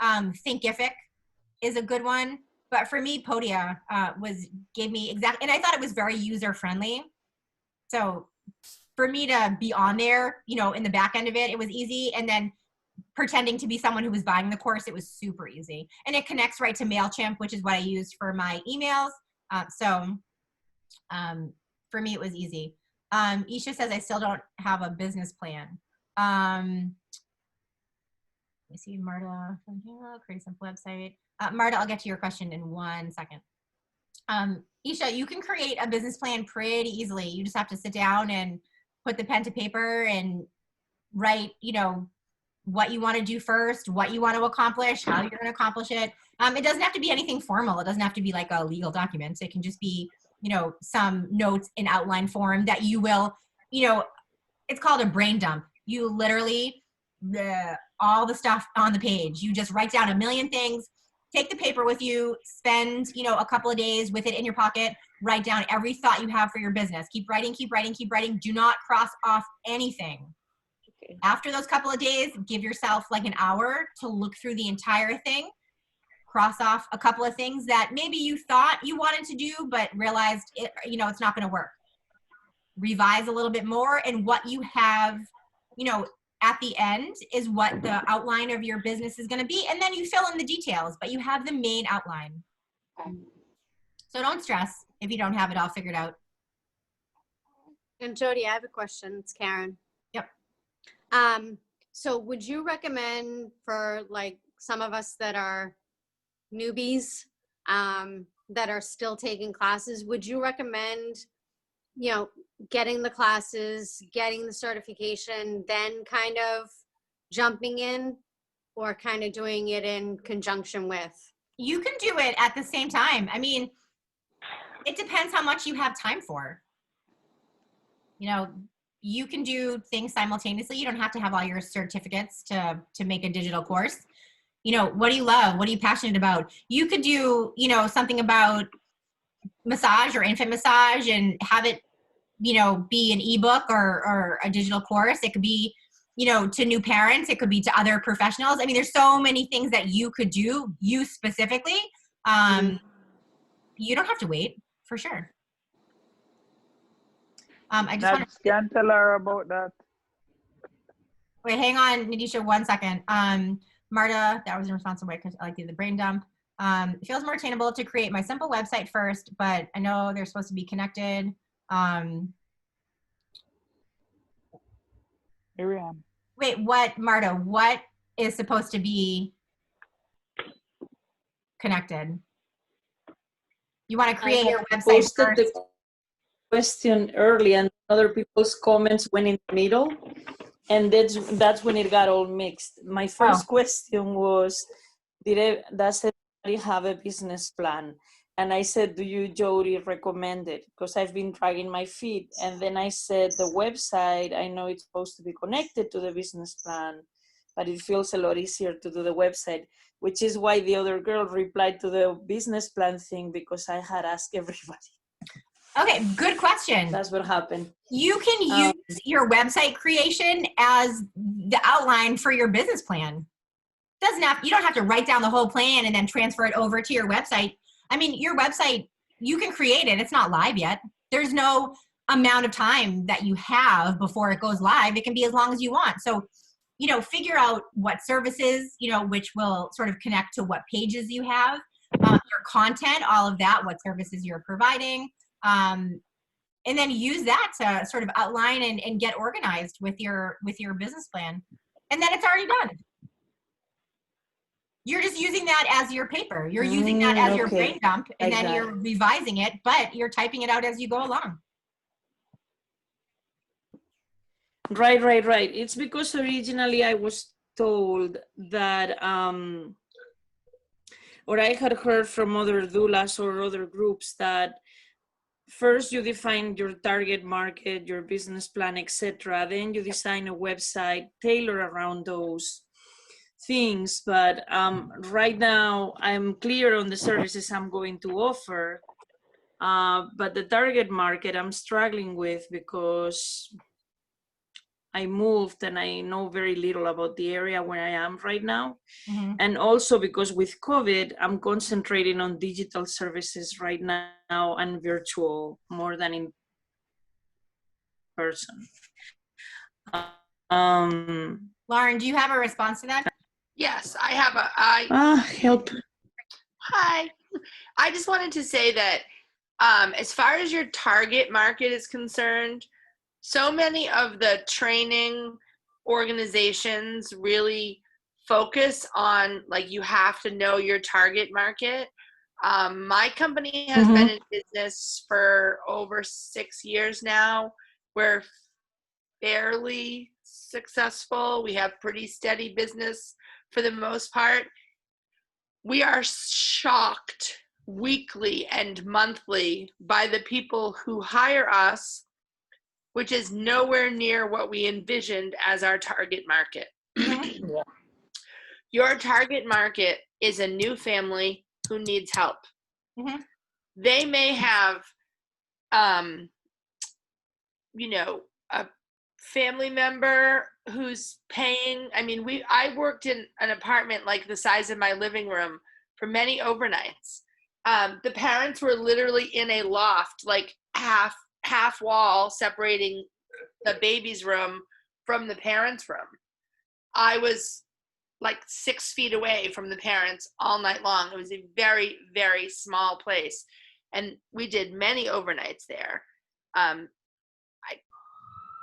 Thinkific is a good one, but for me, Podia gave me and I thought it was very user friendly. So for me to be on there, in the back end of it, it was easy. And then pretending to be someone who was buying the course, it was super easy. And it connects right to MailChimp, which is what I use for my emails. So for me, it was easy. Isha says, I still don't have a business plan. Let me see, Marta, create some website. Marta, I'll get to your question in 1 second. Isha, you can create a business plan pretty easily. You just have to sit down and put the pen to paper and write, what you want to do first, what you want to accomplish, how you're going to accomplish it. It doesn't have to be anything formal. It doesn't have to be like a legal document. It can just be, some notes in outline form that you will, it's called a brain dump. You literally, all the stuff on the page, you just write down a million things, take the paper with you, spend, a couple of days with it in your pocket, write down every thought you have for your business. Keep writing, keep writing, keep writing. Do not cross off anything. Okay. After those couple of days, give yourself like an hour to look through the entire thing, cross off a couple of things that maybe you thought you wanted to do, but realized it's not going to work. Revise a little bit more, and what you have, at the end is what the outline of your business is going to be. And then you fill in the details, but you have the main outline. So don't stress if you don't have it all figured out. And Jody, I have a question. It's Karen. Yep. So would you recommend for like some of us that are newbies, that are still taking classes, would you recommend, getting the classes, getting the certification, then kind of jumping in, or kind of doing it in conjunction with? You can do it at the same time. I mean, it depends how much you have time for. You can do things simultaneously. You don't have to have all your certificates to make a digital course. What do you love? What are you passionate about? You could do, something about massage or infant massage and have it, be an ebook or a digital course. It could be, to new parents. It could be to other professionals. I mean, there's so many things that you could do, you specifically. You don't have to wait, for sure. I just want to Can tell her about that. wait. Hang on, Nadisha, 1 second. Marta, that was in response to because I like the brain dump. It feels more attainable to create my simple website first, but I know they're supposed to be connected. Miriam. Wait, what, Marta? What is supposed to be connected? You want to create your website first? The question early, and other people's comments went in the middle, and that's when it got all mixed. My first question was, does everybody have a business plan? And I said, do you, Jody, recommend it? Because I've been dragging my feet. And then I said, the website, I know it's supposed to be connected to the business plan, but it feels a lot easier to do the website, which is why the other girl replied to the business plan thing, because I had asked everybody. Okay, good question. That's what happened. You can use your website creation as the outline for your business plan. You don't have to write down the whole plan and then transfer it over to your website. I mean, your website, you can create it. It's not live yet. There's no amount of time that you have before it goes live. It can be as long as you want. So, figure out what services, which will sort of connect to what pages you have, your content, all of that, what services you're providing. And then use that to sort of outline and get organized with your business plan. And then it's already done. You're just using that as your paper. You're using that as your brain dump, and then you're revising it, but you're typing it out as you go along. Right. It's because originally I was told that, or I had heard from other doulas or other groups that first you define your target market, your business plan, etc. Then you design a website tailored around those things. But right now I'm clear on the services I'm going to offer. But the target market I'm struggling with because I moved and I know very little about the area where I am right now. Mm-hmm. And also because with COVID, I'm concentrating on digital services right now and virtual more than in person. Lauren, do you have a response to that? Yes, I have help. Hi. I just wanted to say that as far as your target market is concerned, so many of the training organizations really focus on, like, you have to know your target market. My company has been in business for over 6 years now. We're fairly successful. We have pretty steady business for the most part. We are shocked weekly and monthly by the people who hire us, which is nowhere near what we envisioned as our target market. Yeah. Your target market is a new family who needs help. Mm-hmm. They may have, a family member who's paying. I worked in an apartment like the size of my living room for many overnights. The parents were literally in a loft, like half wall separating the baby's room from the parents' room. I was like 6 feet away from the parents all night long. It was a very, very small place. And we did many overnights there.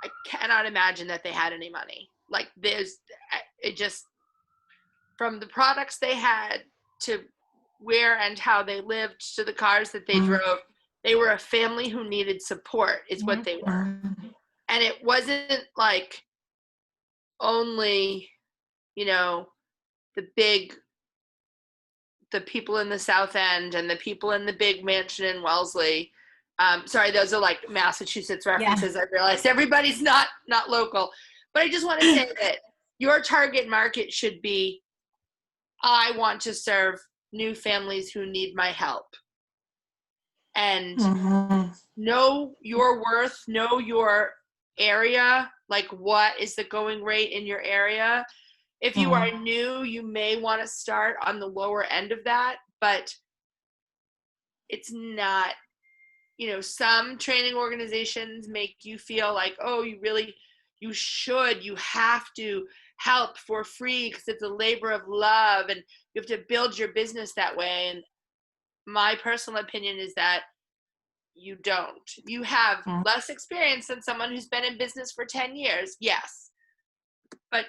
I cannot imagine that they had any money. Like it just, from the products they had to where and how they lived to the cars that they drove, they were a family who needed support is what they were. And it wasn't like only, you know, the people in the South End and the people in the big mansion in Wellesley. Sorry, those are like Massachusetts references. Yeah. I realized everybody's not local, but I just want to say that your target market should be, I want to serve new families who need my help. And know your worth, know your area, like what is the going rate in your area. If you are new, you may want to start on the lower end of that, but it's not, you know, some training organizations make you feel like, oh, you have to help for free because it's a labor of love and you have to build your business that way. And my personal opinion is that you don't. You have less experience than someone who's been in business for 10 years, yes. But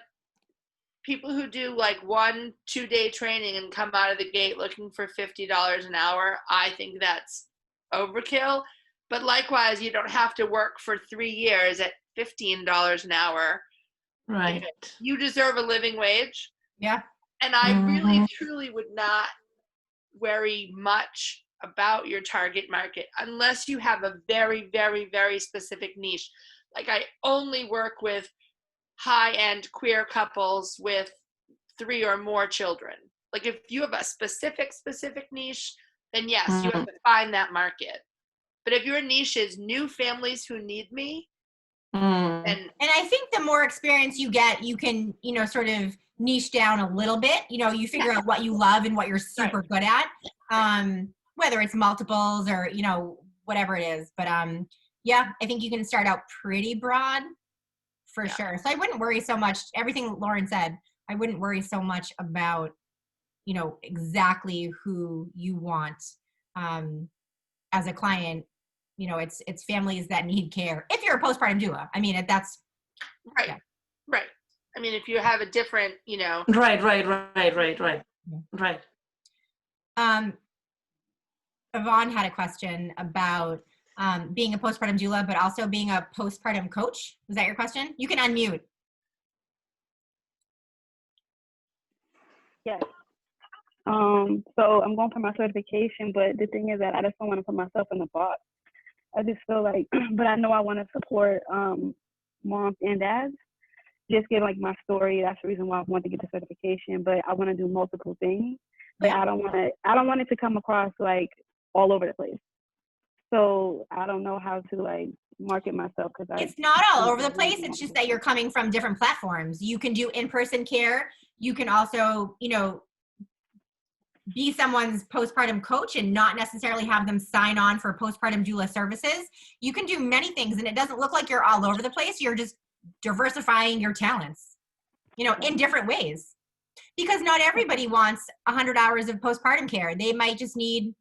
people who do like 1-2 day training and come out of the gate looking for $50 an hour, I think that's overkill. But likewise, you don't have to work for 3 years at $15 an hour. Right. You deserve a living wage. Yeah. And I really, truly would not worry much about your target market unless you have a very, very, very specific niche. Like I only work with high-end queer couples with 3 or more children. Like if you have a specific niche, then yes, you have to find that market. But if your niche is new families who need me, and I think the more experience you get, you can, you know, sort of niche down a little bit. You know, you figure out what you love and what you're super good at, whether it's multiples or, you know, whatever it is. But yeah, I think you can start out pretty broad for sure. So I wouldn't worry so much. Everything Lauren said, I wouldn't worry so much about, you know, exactly who you want as a client. You know, it's families that need care. If you're a postpartum doula, I mean, that's right. Yeah. Right. I mean, if you have a different, you know. Right. Yvonne had a question about being a postpartum doula, but also being a postpartum coach. Was that your question? You can unmute. Yes. So I'm going for my certification, but the thing is that I just don't want to put myself in the box. I just feel like, but I know I want to support moms and dads. Just give like my story. That's the reason why I want to get the certification. But I want to do multiple things. But I don't want it to come across like all over the place. So I don't know how to like market myself because it's not all over the place. It's just that you're coming from different platforms. You can do in-person care. You can also, you know, be someone's postpartum coach and not necessarily have them sign on for postpartum doula services. You can do many things and it doesn't look like you're all over the place. You're just diversifying your talents, you know, in different ways. Because not everybody wants 100 hours of postpartum care. They might just need,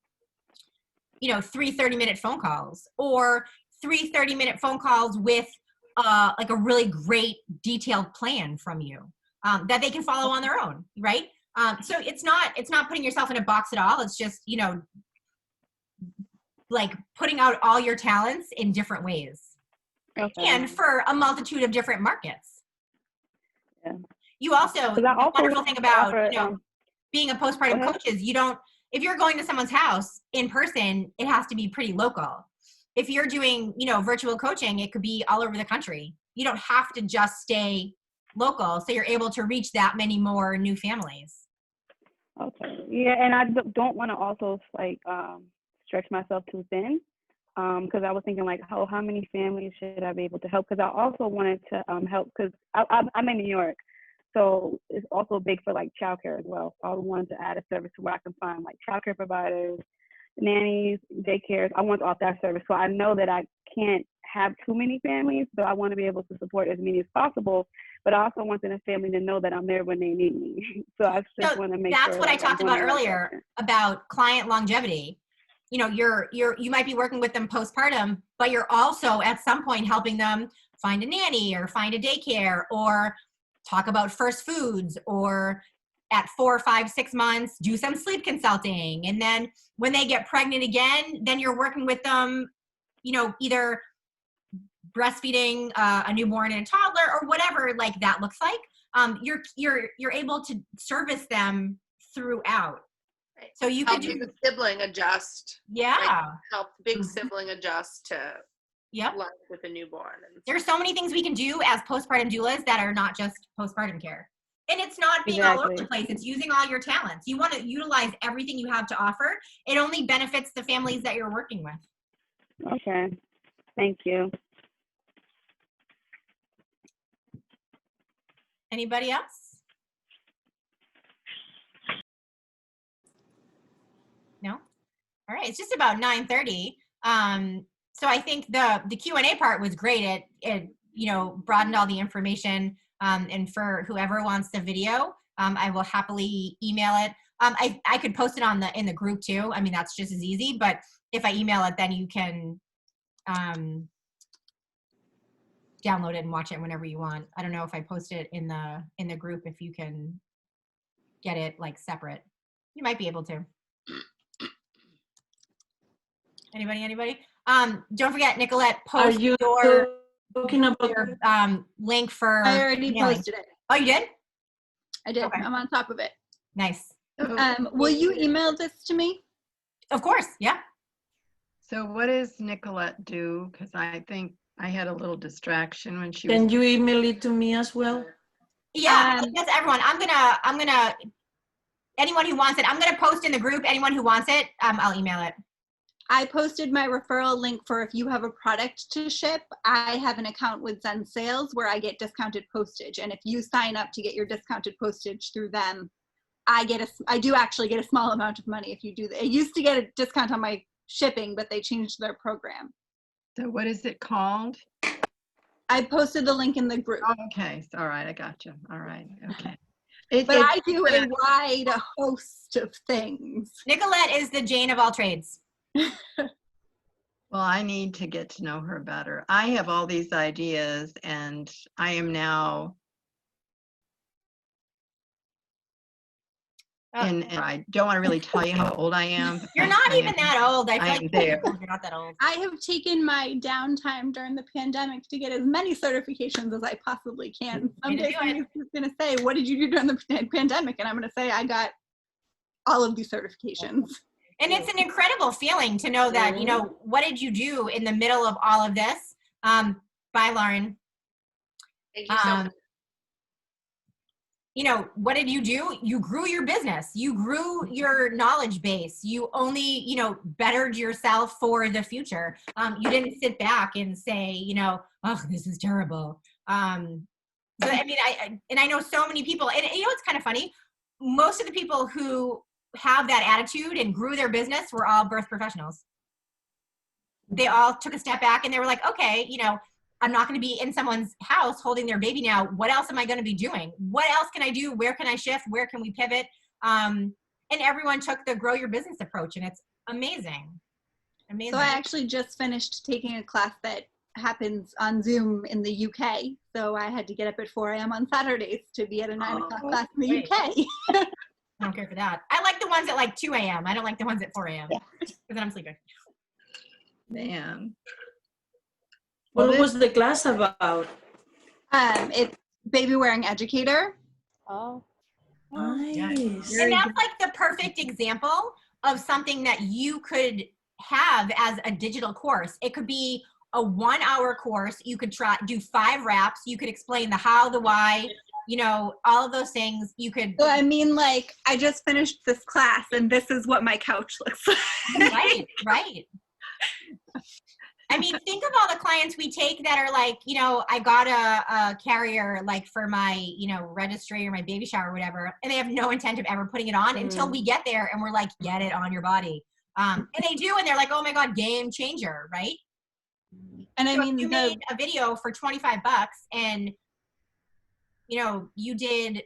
you know, 3 30-minute phone calls or 3 30-minute phone calls with like a really great detailed plan from you that they can follow on their own, right? So it's not putting yourself in a box at all. It's just, you know, like putting out all your talents in different ways. Okay. And for a multitude of different markets. Yeah. You also, the wonderful thing about, you know, being a postpartum coach is if you're going to someone's house in person, it has to be pretty local. If you're doing, you know, virtual coaching, it could be all over the country. You don't have to just stay local, so you're able to reach that many more new families. Okay. Yeah, and I don't want to also like stretch myself too thin, because I was thinking like, how many families should I be able to help? Because I also wanted to help because I'm in New York, so it's also big for like childcare as well. So I wanted to add a service where I can find like childcare providers, nannies, daycares. I want all that service. So I know that I can't have too many families, so I want to be able to support as many as possible. But I also want the family to know that I'm there when they need me. So I just want to make sure. That's what I talked about earlier about client longevity. you know, you might be working with them postpartum, but you're also at some point helping them find a nanny or find a daycare or talk about first foods, or at 4, 5, 6 months, do some sleep consulting. And then when they get pregnant again, then you're working with them, you know, either breastfeeding a newborn and a toddler or whatever like that looks like. You're able to service them throughout. So you could help the sibling adjust. Yeah. Like, help the big sibling adjust to Yep. life with a newborn. And There's so many things we can do as postpartum doulas that are not just postpartum care. And it's not being all over the place. It's using all your talents. You want to utilize everything you have to offer. It only benefits the families that you're working with. Okay. Thank you. Anybody else? No? All right. It's just about 9:30. So I think the Q&A part was great. It you know, broadened all the information. And for whoever wants the video, I will happily email it. I could post it in the group too. I mean, that's just as easy, but if I email it, then you can download it and watch it whenever you want. I don't know if I post it in the group, if you can get it like separate. You might be able to. Anybody? Don't forget, Nicolette, post your link for. I already posted it. Oh, you did? I did. Okay. I'm on top of it. Nice. Will you email this to me? Of course. Yeah. So what does Nicolette do? Because I think I had a little distraction when she was. Can you email it to me as well? Yeah, that's everyone. I'm gonna, anyone who wants it, I'm gonna post in the group. Anyone who wants it, I'll email it. I posted my referral link for if you have a product to ship. I have an account with Zen Sales where I get discounted postage. And if you sign up to get your discounted postage through them, I do actually get a small amount of money if you do that. I used to get a discount on my shipping, but they changed their program. So what is it called? I posted the link in the group. Oh, okay. All right. I got you. All right. Okay. But I do a wide host of things. Nicolette is the Jane of all trades. Well, I need to get to know her better. I have all these ideas and I am now and I don't want to really tell you how old I am. You're not even that old. I am feel like there. you're not that old. I have taken my downtime during the pandemic to get as many certifications as I possibly can. Someday somebody's going to say, what did you do during the pandemic? And I'm going to say, I got all of these certifications. And it's an incredible feeling to know that, you know, what did you do in the middle of all of this? Bye, Lauren. Thank you so much. You know, what did you do? You grew your business. You grew your knowledge base. You only, you know, bettered yourself for the future. You didn't sit back and say, you know, oh, this is terrible. So, I mean, I know so many people, and you know, it's kind of funny. Most of the people who have that attitude and grew their business were all birth professionals. They all took a step back and they were like, okay, you know, I'm not going to be in someone's house holding their baby now. What else am I going to be doing? What else can I do? Where can I shift? Where can we pivot? And everyone took the grow your business approach, and it's amazing. Amazing. So I actually just finished taking a class that happens on Zoom in the UK. So I had to get up at 4 a.m. on Saturdays to be at a 9 o'clock class in the UK. I don't care for that. I like the ones at like 2 a.m. I don't like the ones at 4 a.m. because then I'm sleeping. Man. What was the class about? It's baby wearing educator. Oh. Nice. And that's like the perfect example of something that you could have as a digital course. It could be a 1-hour course. You could do 5 wraps. You could explain the how, the why, you know, all of those things. You could. So I mean, like, I just finished this class and this is what my couch looks like. Right. I mean, think of all the clients we take that are like, you know, I got a carrier like for my, you know, registry or my baby shower or whatever, and they have no intent of ever putting it on until we get there and we're like, get it on your body. And they do, and they're like, oh my God, game changer, right? And I mean, you made a video for $25 and, you know, you did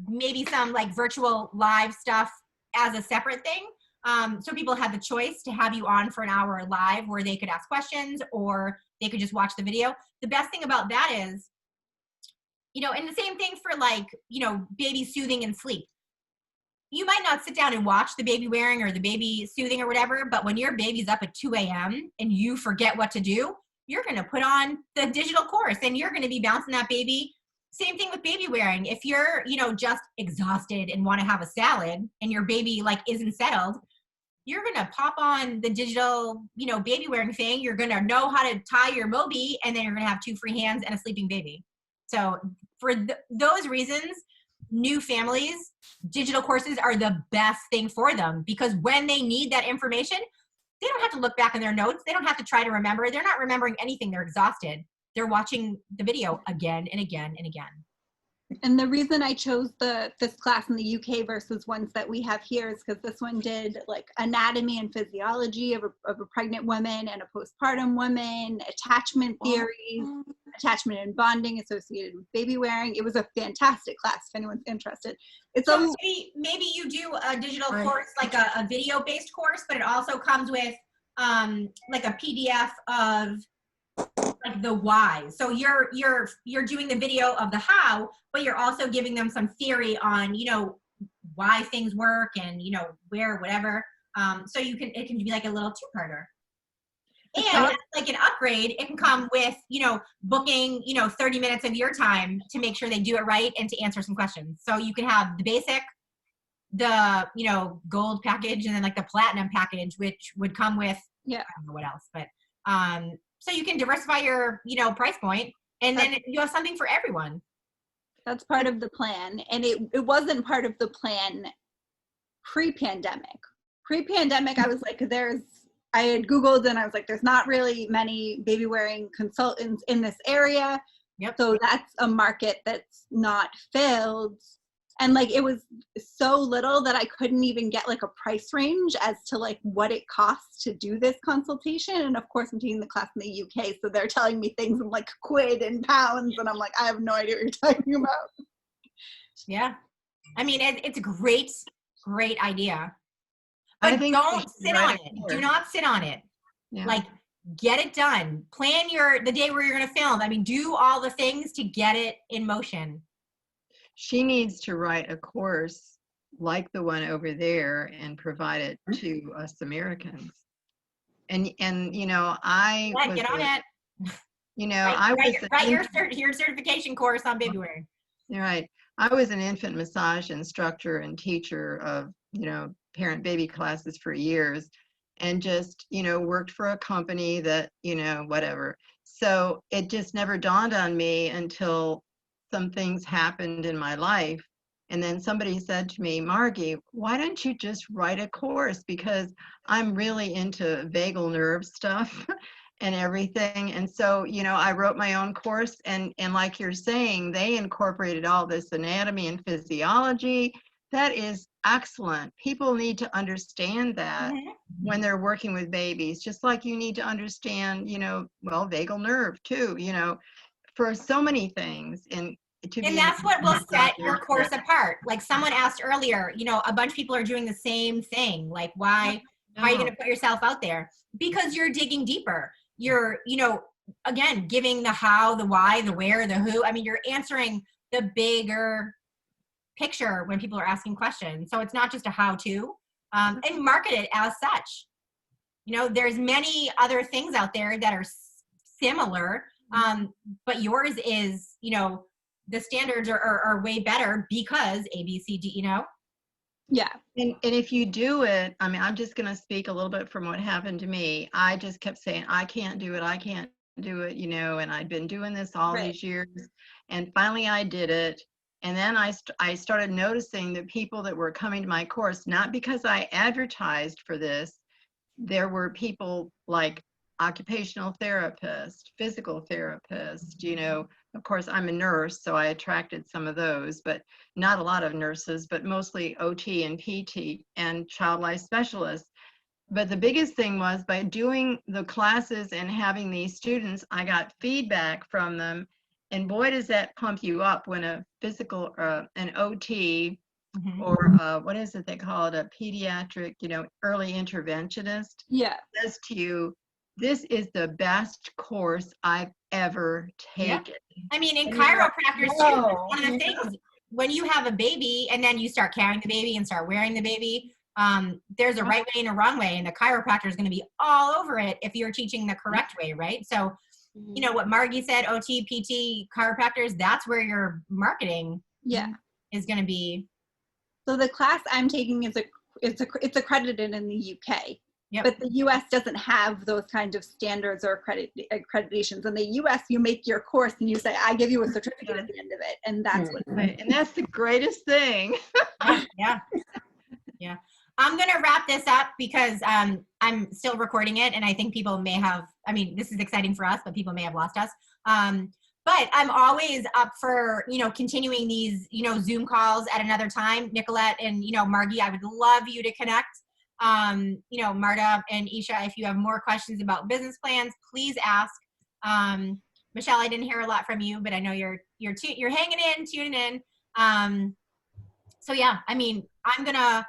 maybe some like virtual live stuff as a separate thing. So people had the choice to have you on for an hour live where they could ask questions or they could just watch the video. The best thing about that is, you know, and the same thing for like, you know, baby soothing and sleep. You might not sit down and watch the baby wearing or the baby soothing or whatever, but when your baby's up at 2 a.m. and you forget what to do, you're going to put on the digital course and you're going to be bouncing that baby. Same thing with baby wearing. If you're, you know, just exhausted and want to have a salad and your baby like isn't settled, you're going to pop on the digital, you know, baby wearing thing. You're going to know how to tie your Moby, and then you're going to have 2 free hands and a sleeping baby. So for those reasons, new families, digital courses are the best thing for them, because when they need that information, they don't have to look back in their notes. They don't have to try to remember. They're not remembering anything. They're exhausted. They're watching the video again and again and again. And the reason I chose this class in the UK versus ones that we have here is because this one did like anatomy and physiology of a pregnant woman and a postpartum woman, attachment theories, attachment and bonding associated with baby wearing. It was a fantastic class if anyone's interested. It's so maybe you do a digital course, like a video-based course, but it also comes with like a PDF of like the why. So you're doing the video of the how, but you're also giving them some theory on, you know, why things work and, you know, where, whatever. So it can be like a little 2-parter. And like an upgrade, it can come with, you know, booking, you know, 30 minutes of your time to make sure they do it right and to answer some questions. So you can have the basic, the, you know, gold package, and then like the platinum package, which would come with, I don't know what else, but so you can diversify your, you know, price point, and then you have something for everyone. That's part of the plan. And it wasn't part of the plan pre-pandemic. Pre-pandemic, I was like, I had Googled and I was like, there's not really many baby wearing consultants in this area. Yep. So that's a market that's not filled. And like, it was so little that I couldn't even get like a price range as to like what it costs to do this consultation. And of course I'm taking the class in the UK, so they're telling me things in like quid and pounds. And I'm like, I have no idea what you're talking about. Yeah. I mean, it's a great idea. But don't sit on it. Do not sit on it. Yeah. Like, get it done. Plan the day where you're going to film. I mean, do all the things to get it in motion. She needs to write a course like the one over there and provide it to us Americans. And you know, get on it. You know, write your certification course on baby wearing. Right. I was an infant massage instructor and teacher of, you know, parent baby classes for years, and just, you know, worked for a company that, you know, whatever. So it just never dawned on me until some things happened in my life. And then somebody said to me, Margie, why don't you just write a course? Because I'm really into vagal nerve stuff and everything. And so, you know, I wrote my own course, and like you're saying, they incorporated all this anatomy and physiology. That is excellent. People need to understand that when they're working with babies, just like you need to understand, you know, well, vagal nerve too, you know, for so many things. And that's what will set your course apart. Like someone asked earlier, you know, a bunch of people are doing the same thing. Like, why are you going to put yourself out there? Because you're digging deeper. You're, you know, again, giving the how, the why, the where, the who. I mean, you're answering the bigger picture when people are asking questions. So it's not just a how-to, and market it as such. You know, there's many other things out there that are similar, but yours is, you know, the standards are way better because A, B, C, D, you know? Yeah. And if you do it, I mean, I'm just going to speak a little bit from what happened to me. I just kept saying, I can't do it. I can't do it, you know, and I'd been doing this all these years. And finally I did it. And then I started noticing that people that were coming to my course, not because I advertised for this, there were people like occupational therapist, physical therapist, you know. Of course, I'm a nurse, so I attracted some of those, but not a lot of nurses, but mostly OT and PT and child life specialists. But the biggest thing was by doing the classes and having these students, I got feedback from them. And boy, does that pump you up when a physical, an OT or what is it they call it, a pediatric, early interventionist, Yeah. says to you, this is the best course I've ever taken. I mean, in And you're like, chiropractors too, "Whoa," one of the things, when you have a baby and then you start carrying the baby and start wearing the baby, there's a right way and a wrong way, and the chiropractor is going to be all over it if you're teaching the correct way, right? So, what Margie said, OT, PT, chiropractors, that's where your marketing is going to be. So the class I'm taking it's accredited in the UK. But the US doesn't have those kinds of standards or accreditations. In the US, you make your course and you say, I give you a certificate at the end of it. And that's what and that's the greatest thing. Yeah. I'm going to wrap this up because I'm still recording it. And I think people may have, this is exciting for us, but people may have lost us. But I'm always up for, continuing these, Zoom calls at another time. Nicolette and, Margie, I would love you to connect. Marta and Isha, if you have more questions about business plans, please ask. Michelle, I didn't hear a lot from you, but I know you're hanging in, tuning in. So yeah, I'm gonna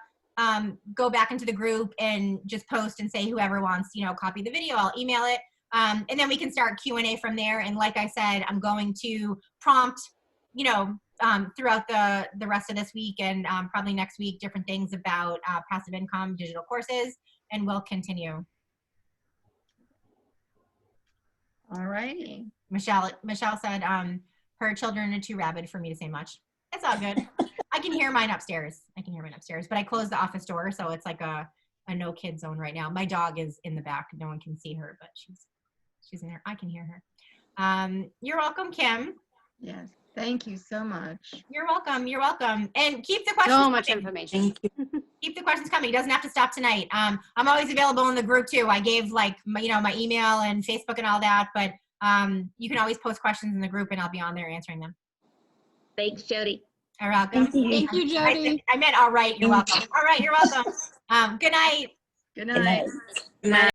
go back into the group and just post and say whoever wants, copy the video, I'll email it. And then we can start Q&A from there. And like I said, I'm going to prompt, throughout the rest of this week and probably next week, different things about passive income, digital courses, and we'll continue. All righty. Michelle said her children are too rabid for me to say much. It's all good. I can hear mine upstairs. But I closed the office door, so it's like a no kid zone right now. My dog is in the back. No one can see her, but she's in there. I can hear her. You're welcome, Kim. Yes. Thank you so much. You're welcome. And keep the questions So much coming. information. Keep the questions coming. It doesn't have to stop tonight. I'm always available in the group too. I gave my email and Facebook and all that, but you can always post questions in the group and I'll be on there answering them. Thanks, Jody. You're welcome. Thank you, Jody. I meant all right. You're welcome. All right. You're welcome. Good night. Good night. Good night.